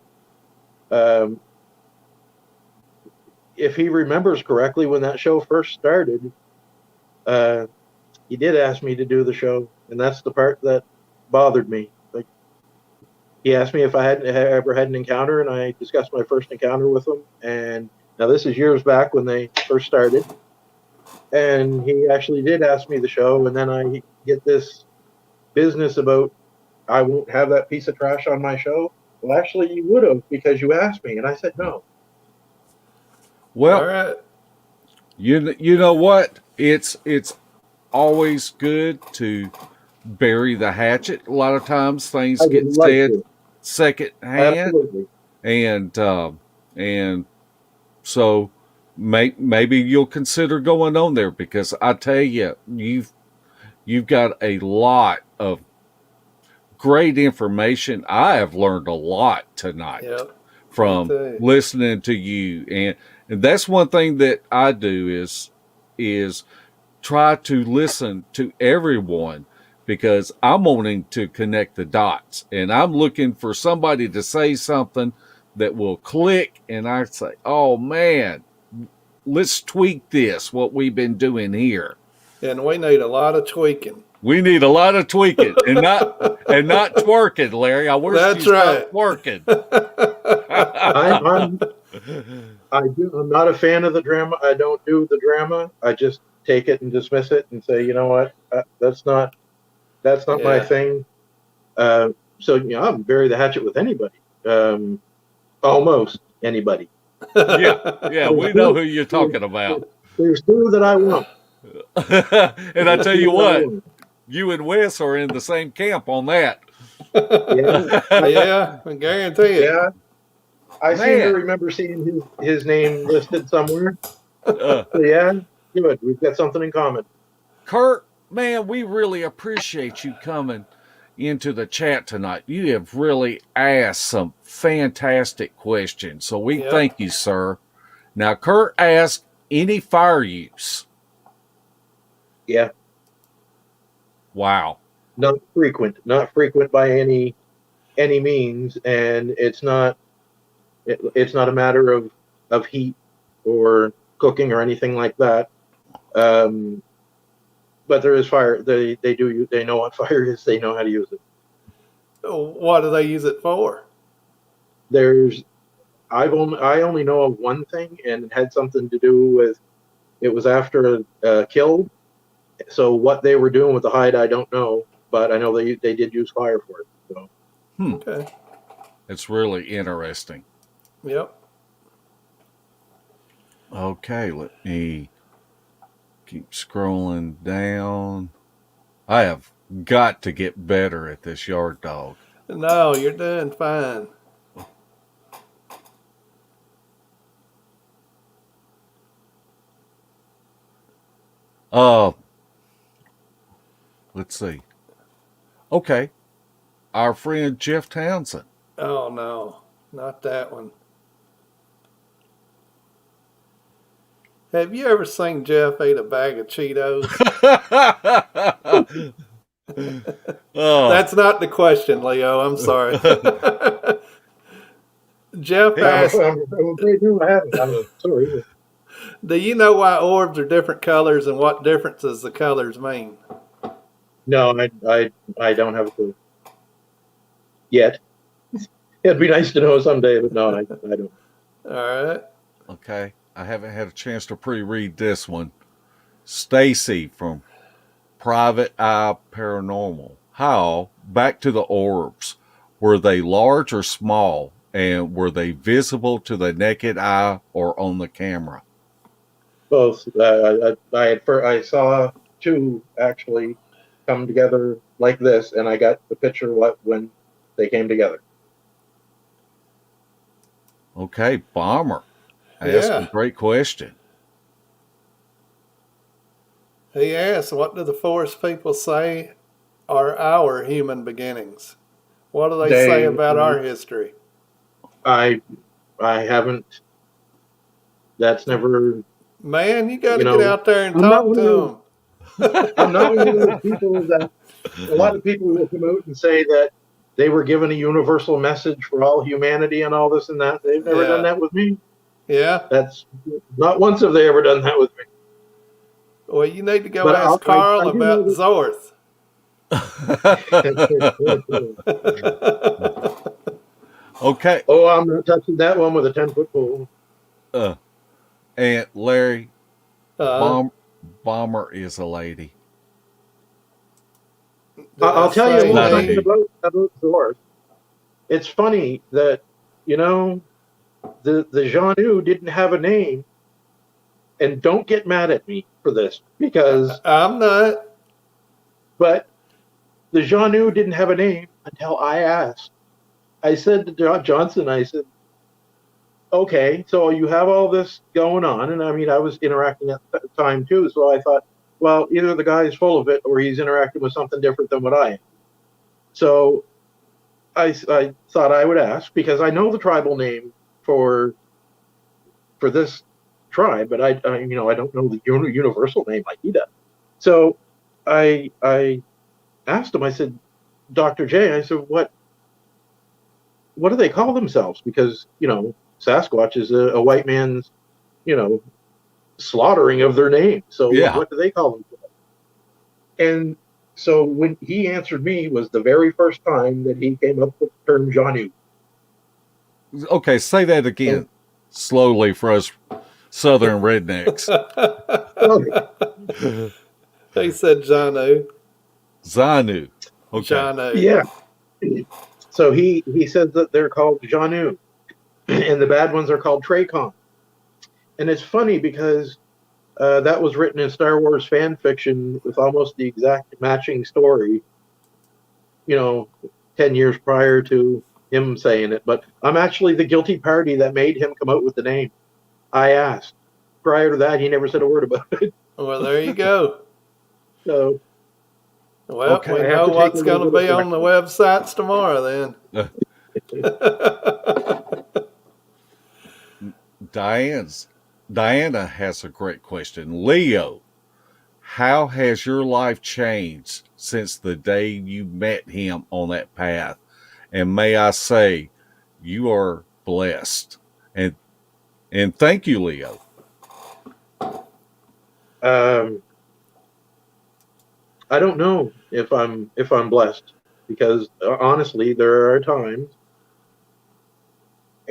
Speaker 3: if he remembers correctly, when that show first started, he did ask me to do the show, and that's the part that bothered me. Like, he asked me if I had ever had an encounter, and I discussed my first encounter with him. And now this is years back when they first started, and he actually did ask me the show, and then I get this business about I won't have that piece of trash on my show. Well, actually, you would have, because you asked me, and I said no.
Speaker 1: Well,
Speaker 2: All right.
Speaker 1: you know what? It's always good to bury the hatchet. A lot of times things
Speaker 3: I would
Speaker 1: get
Speaker 3: like
Speaker 1: said
Speaker 3: to.
Speaker 1: second hand,
Speaker 3: Absolutely.
Speaker 1: and so maybe you'll consider going on there, because I tell you, you've got a lot of great information. I have learned a lot tonight
Speaker 2: Yep.
Speaker 1: from listening to you, and that's one thing that I do is try to listen to everyone, because I'm wanting to connect the dots, and I'm looking for somebody to say something that will click, and I say, oh man, let's tweak this, what we've been doing here.
Speaker 2: And we need a lot of tweaking.
Speaker 1: We need a lot of tweaking and not twerking, Larry. I wish
Speaker 2: That's
Speaker 1: you
Speaker 2: right.
Speaker 1: stopped twerking.
Speaker 3: I'm not a fan of the drama. I don't do the drama. I just take it and dismiss it and say, you know what, that's not my thing. So I'm bury the hatchet with anybody, almost anybody.
Speaker 1: Yeah, we know who you're talking about.
Speaker 3: There's two that I want.
Speaker 1: And I tell you what, you and Wes are in the same camp on that.
Speaker 2: Yeah, I guarantee it.
Speaker 3: Yeah, I seem to remember seeing his name listed somewhere. So yeah, good. We've got something in common.
Speaker 1: Kurt, man, we really appreciate you coming into the chat tonight. You have really asked some fantastic questions, so we thank you, sir. Now, Kurt asked, any fire use?
Speaker 3: Yeah.
Speaker 1: Wow.
Speaker 3: Not frequent by any means, and it's not a matter of heat or cooking or anything like that. But there is fire. They know what fire is. They know how to use it.
Speaker 2: What do they use it for?
Speaker 3: I only know of one thing, and it had something to do with, it was after a kill. So what they were doing with the hide, I don't know, but I know they did use fire for it. So.
Speaker 2: Okay.
Speaker 1: It's really interesting.
Speaker 2: Yep.
Speaker 1: Okay, let me keep scrolling down. I have got to get better at this yard dog.
Speaker 2: No, you're doing fine.
Speaker 1: Uh, let's see. Okay, our friend Jeff Townsend.
Speaker 2: Oh no, not that one. Have you ever seen Jeff eat a bag of Cheetos?
Speaker 1: Oh,
Speaker 2: That's not the question, Leo. I'm sorry. Jeff
Speaker 1: he,
Speaker 3: I'm
Speaker 2: asked,
Speaker 3: afraid no, I haven't. I'm sorry.
Speaker 2: "Do you know why orbs are different colors and what differences the colors mean?"
Speaker 3: No, I don't have a clue yet. It'd be nice to know someday, but no, I don't.
Speaker 2: All right.
Speaker 1: okay, I haven't had a chance to pre-read this one. Stacy from Private Eye Paranormal. How, back to the orbs, were they large or small? And were they visible to the naked eye or on the camera?
Speaker 3: Both. I saw two actually come together like this, and I got the picture when they came together.
Speaker 1: Okay, Bomber asked a
Speaker 2: Yeah.
Speaker 1: great question.
Speaker 2: He asked, "What do the forest people say are our human beginnings? What do they say
Speaker 3: They,
Speaker 2: about our history?"
Speaker 3: I, I haven't. That's never.
Speaker 2: Man, you got
Speaker 3: You
Speaker 2: to get
Speaker 3: know,
Speaker 2: out there and
Speaker 3: I'm not
Speaker 2: talk
Speaker 3: one of those.
Speaker 2: to
Speaker 3: I'm not one of those
Speaker 2: them.
Speaker 3: people that a lot of people will come out and say that they were given a universal message for all humanity and all this and that. They've never done
Speaker 2: Yeah.
Speaker 3: that with me.
Speaker 2: Yeah.
Speaker 3: That's not once have they ever done that with me.
Speaker 2: Well, you need to go
Speaker 3: But
Speaker 2: ask
Speaker 3: I
Speaker 2: Carl
Speaker 3: do know
Speaker 2: about Zorth.
Speaker 3: that.
Speaker 1: Okay,
Speaker 3: Oh, I'm not touching that one with a 10-foot pole.
Speaker 1: and Larry,
Speaker 2: uh,
Speaker 1: Bomb, Bomber is a lady.
Speaker 2: did I
Speaker 3: I'll tell you a
Speaker 2: say
Speaker 3: little
Speaker 1: Not a
Speaker 3: something
Speaker 2: he?
Speaker 1: he.
Speaker 3: about Zorth. It's funny that you know the Janu didn't have a name, and don't get mad at me for this because,
Speaker 2: I'm not.
Speaker 3: but the Janu didn't have a name until I asked. I said to Johnson, I said, okay, so you have all this going on. And I mean, I was interacting at the time too. So I thought, well, either the guy's full of it or he's interacting with something different than what I am. So I thought I would ask because I know the tribal name for this tribe, but I I don't know the universal name like he does. So I asked him, I said, Dr. J, I said, what do they call themselves? Because, Sasquatch is a white man's, you know, slaughtering of their name. So
Speaker 1: Yeah.
Speaker 3: what do they call themselves? And so when he answered me was the very first time that he came up with the term Janu.
Speaker 1: Okay, say that
Speaker 3: And
Speaker 1: again slowly for us Southern rednecks.
Speaker 2: He said Janu.
Speaker 1: Zanu. Okay.
Speaker 2: Janu.
Speaker 3: yeah. So he says that they're called Janu, and the bad ones are called Tracon. And it's funny because that was written in Star Wars fan fiction with almost the exact matching story, 10 years prior to him saying it. But I'm actually the guilty party that made him come out with the name. I asked. Prior to that, he never said a word about it.
Speaker 2: Well, there you go.
Speaker 3: So
Speaker 2: Well,
Speaker 1: Okay.
Speaker 2: we
Speaker 3: I have
Speaker 2: know
Speaker 3: to take a
Speaker 2: what's
Speaker 3: little
Speaker 2: going to
Speaker 3: bit of
Speaker 2: be on the
Speaker 3: correction.
Speaker 2: websites tomorrow
Speaker 1: Uh,
Speaker 2: then.
Speaker 1: Diana has a great question. Leo, how has your life changed since the day you met him on that path? And may I say, you are blessed. And thank you, Leo.
Speaker 3: Um, I don't know if I'm blessed because honestly, there are times,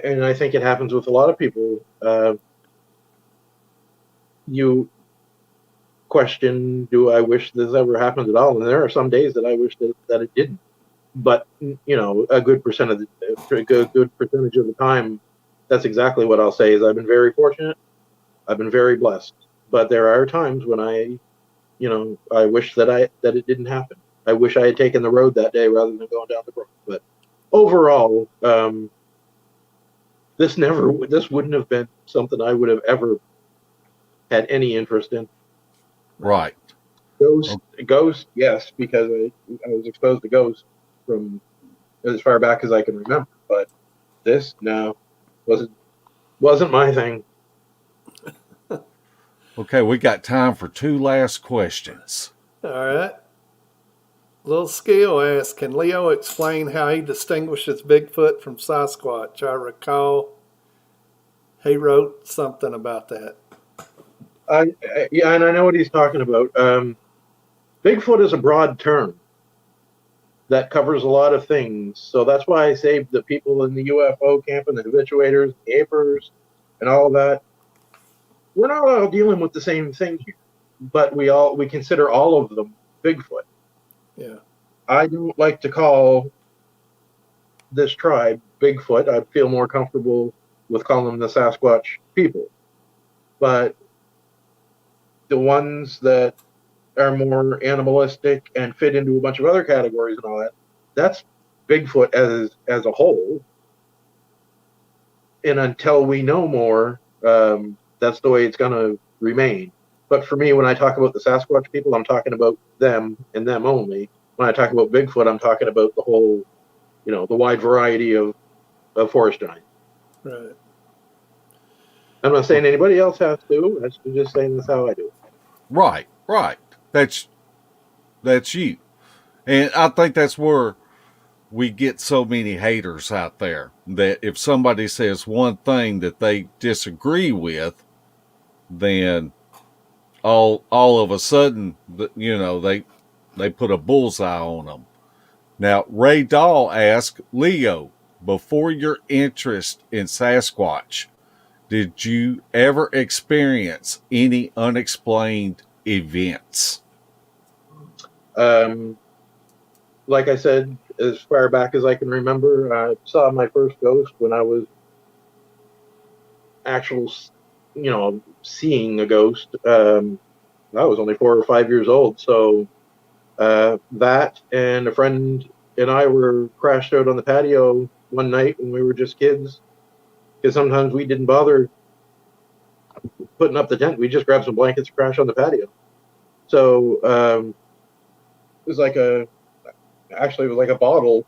Speaker 3: and I think it happens with a lot of people. You question, do I wish this ever happened at all? And there are some days that I wish that it didn't. but a good percentage of the time, that's exactly what I'll say. Is I've been very fortunate. I've been very blessed, but there are times when I wish that it didn't happen. I wish I had taken the road that day rather than going down the brook. But overall, this wouldn't have been something I would have ever had any interest in.
Speaker 1: Right.
Speaker 3: Ghost, yes, because I was exposed to ghosts from as far back as I can remember. But this, no, wasn't my thing.
Speaker 1: Okay, we got time for 2 last questions.
Speaker 2: All right. Little Skill asks, can Leo explain how he distinguishes Bigfoot from Sasquatch? I recall he wrote something about that.
Speaker 3: Yeah, and I know what he's talking about. Bigfoot is a broad term that covers a lot of things. So that's why I say the people in the UFO camp and the habituators, the apers, and all of that, we're not all dealing with the same thing here, but we consider all of them Bigfoot.
Speaker 2: Yeah.
Speaker 3: I don't like to call this tribe Bigfoot. I feel more comfortable with calling them the Sasquatch people. But the ones that are more animalistic and fit into a bunch of other categories and all that, that's Bigfoot as a whole. And until we know more, that's the way it's going to remain. But for me, when I talk about the Sasquatch people, I'm talking about them and them only. When I talk about Bigfoot, I'm talking about the whole, the wide variety of forest giants.
Speaker 2: Right.
Speaker 3: I'm not saying anybody else has to. I'm just saying that's how I do it.
Speaker 1: Right. That's you. And I think that's where we get so many haters out there, that if somebody says one thing that they disagree with, then all of a sudden, they put a bullseye on them. Now, Ray Dahl asked, Leo, before your interest in Sasquatch, did you ever experience any unexplained events?
Speaker 3: Like I said, as far back as I can remember, I saw my first ghost when I was seeing a ghost. I was only 4 or 5 years old, so that and a friend and I were crashed out on the patio one night when we were just kids, because sometimes we didn't bother putting up the tent. We just grabbed some blankets and crashed on the patio. So it was like a bottle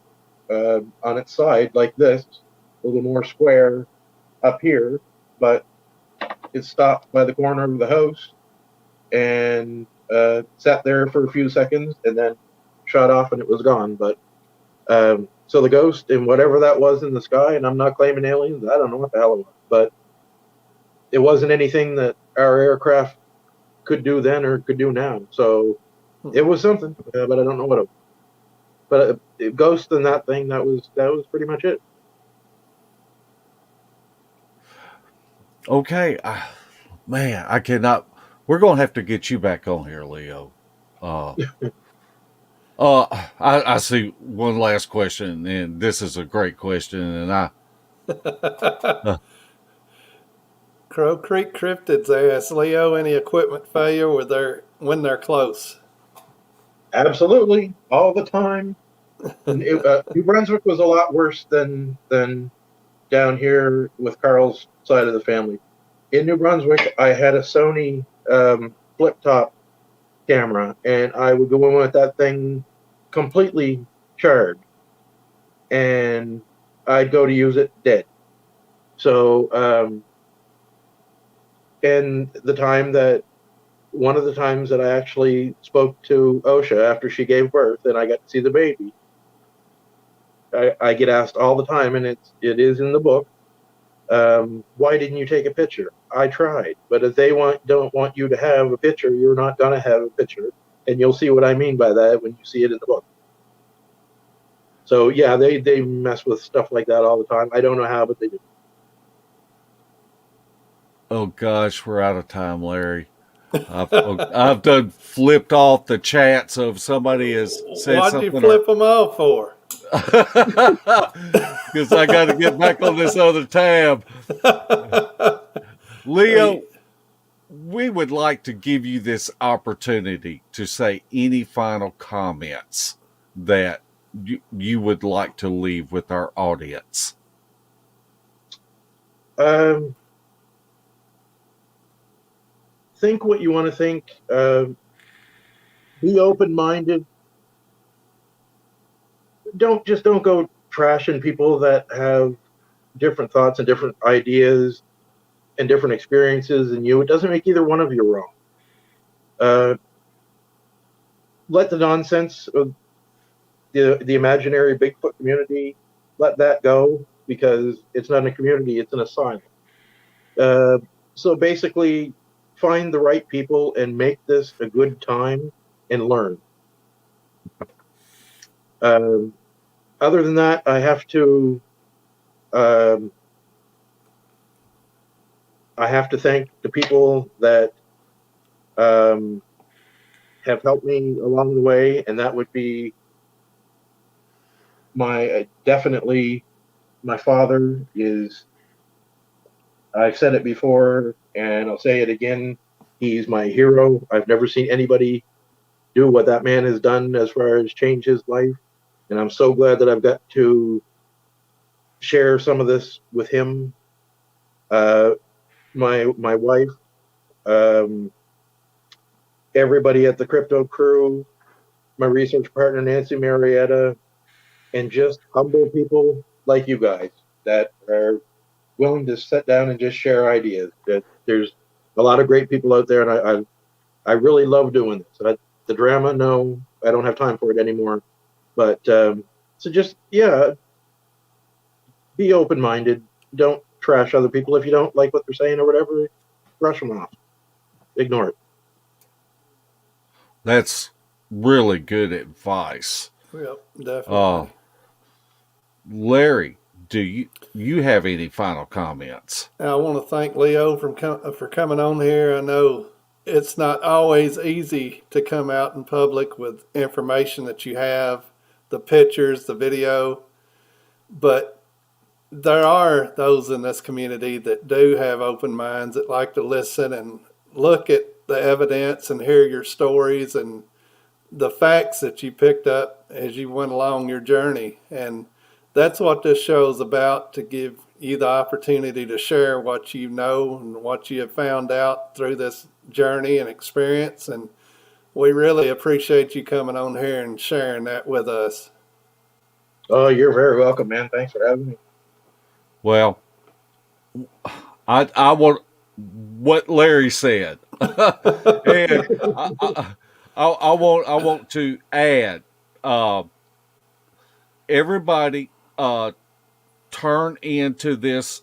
Speaker 3: on its side, like this, a little more square up here, but it stopped by the corner of the house and sat there for a few seconds and then shot off and it was gone. But so the ghost and whatever that was in the sky, and I'm not claiming aliens, I don't know what the hell it was, but it wasn't anything that our aircraft could do then or could do now. So it was something, but I don't know what it was. But ghost and that thing, that was pretty much it.
Speaker 1: Okay, man, I cannot. We're going to have to get you back on here, Leo. I see one last question, and this is a great question, and
Speaker 2: Crow Creek Cryptids asks, Leo, any equipment failure when they're close?
Speaker 3: Absolutely, all the time. New Brunswick was a lot worse than down here with Carl's side of the family. In New Brunswick, I had a Sony flip top camera, and I would go in with that thing completely charred, and I'd go to use it dead. So, and one of the times that I actually spoke to OSHA after she gave birth, and I got to see the baby, I get asked all the time, and it is in the book, why didn't you take a picture? I tried, but if they don't want you to have a picture, you're not going to have a picture, and you'll see what I mean by that when you see it in the book. So yeah, they mess with stuff like that all the time. I don't know how, but they do.
Speaker 1: oh gosh, we're out of time, Larry. I've done flipped off the chat, so if somebody has said
Speaker 2: What'd
Speaker 1: something,
Speaker 2: you flip them off for?
Speaker 1: Because I got to get back on this other tab. Leo, we would like to give you this opportunity to say any final comments that you would like to leave with our audience.
Speaker 3: Think what you want to think. Be open-minded. Don't go trashing people that have different thoughts and different ideas and different experiences than you. It doesn't make either one of you wrong. Let the nonsense of the imaginary Bigfoot community, let that go, because it's not a community, it's an asylum. So basically, find the right people and make this a good time and learn. Other than that, I have to thank the people that have helped me along the way, and that would be definitely my father. I've said it before and I'll say it again, he's my hero. I've never seen anybody do what that man has done as far as change his life, and I'm so glad that I've got to share some of this with him. My wife, everybody at the crypto crew, my research partner Nancy Marietta, and just humble people like you guys that are willing to sit down and just share ideas. That there's a lot of great people out there, and I really love doing this. The drama, no, I don't have time for it anymore. But so just be open-minded. Don't trash other people. If you don't like what they're saying or whatever, brush them off. Ignore it.
Speaker 1: That's really good advice.
Speaker 2: Yep, definitely.
Speaker 1: Larry, do you have any final comments?
Speaker 2: I want to thank Leo for coming on here. I know it's not always easy to come out in public with information that you have, the pictures, the video, but there are those in this community that do have open minds, that like to listen and look at the evidence and hear your stories and the facts that you picked up as you went along your journey. And that's what this show is about, to give you the opportunity to share what you know and what you have found out through this journey and experience. And we really appreciate you coming on here and sharing that with us.
Speaker 3: Oh, you're very welcome, man. Thanks for having me.
Speaker 1: Well, I want what Larry said, and I want to add, everybody turn into this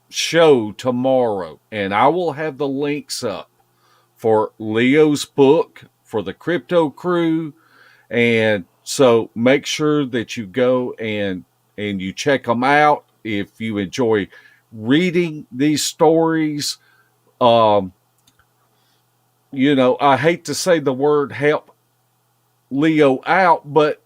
Speaker 1: show tomorrow, and I will have the links up for Leo's book, for the Crypto Crew, and so make sure that you go and you check them out if you enjoy reading these stories. I hate to say the word help Leo out, but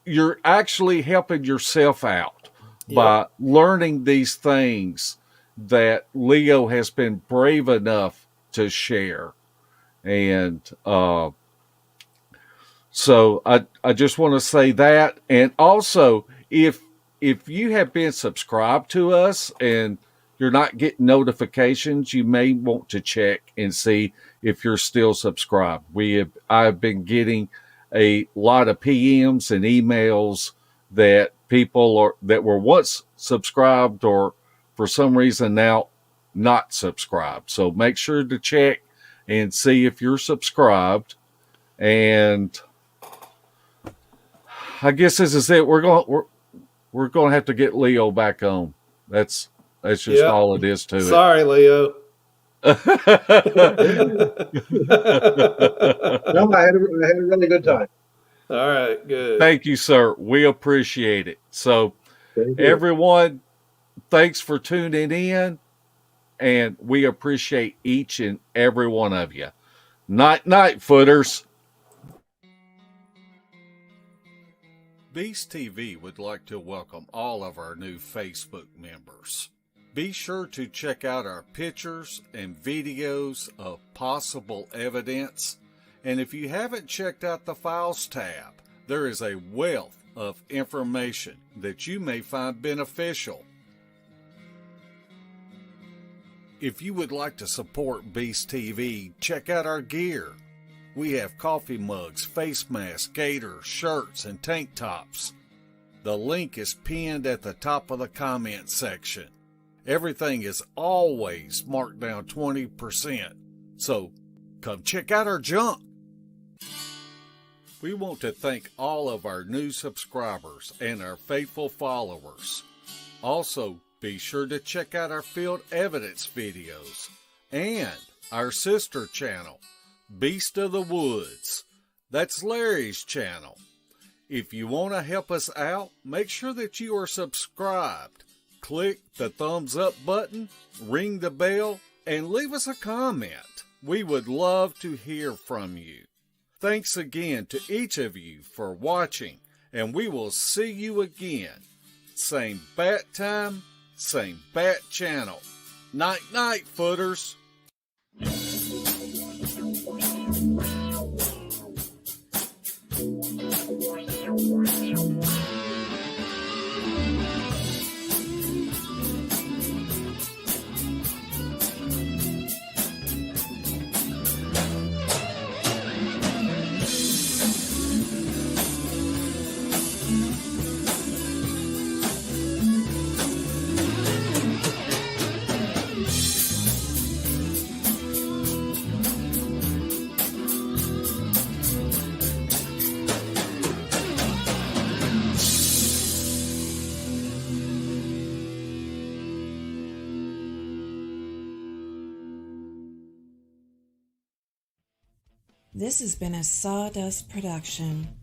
Speaker 1: you're actually helping yourself out by learning these things that Leo has been brave enough to share. And so I just want to say that. And also, if you have been subscribed to us and you're not getting notifications, you may want to check and see if you're still subscribed. I've been getting a lot of PMs and emails that people that were once subscribed or for some reason now not subscribed. So make sure to check and see if you're subscribed. And I guess this is it. We're going to have to get Leo back on. That's just all it is to it.
Speaker 2: Sorry, Leo.
Speaker 3: No, I had a really good time.
Speaker 2: All right, good.
Speaker 1: Thank you, sir. We appreciate it. So, everyone, thanks for tuning in, and we appreciate each and every one of you. Night, night, footers. Beast TV would like to welcome all of our new Facebook members. Be sure to check out our pictures and videos of possible evidence. And if you haven't checked out the Files tab, there is a wealth of information that you may find beneficial. If you would like to support Beast TV, check out our gear. We have coffee mugs, face masks, gaiters, shirts, and tank tops. The link is pinned at the top of the comment section. Everything is always marked down 20%, so come check out our junk. We want to thank all of our new subscribers and our faithful followers. Also, be sure to check out our field evidence videos and our sister channel, Beast of the Woods. That's Larry's channel. If you want to help us out, make sure that you are subscribed. Click the thumbs up button, ring the bell, and leave us a comment. We would love to hear from you. Thanks again to each of you for watching, and we will see you again. Same bat time, same bat channel. Night night, footers.
Speaker 4: This has been a Sawdust production.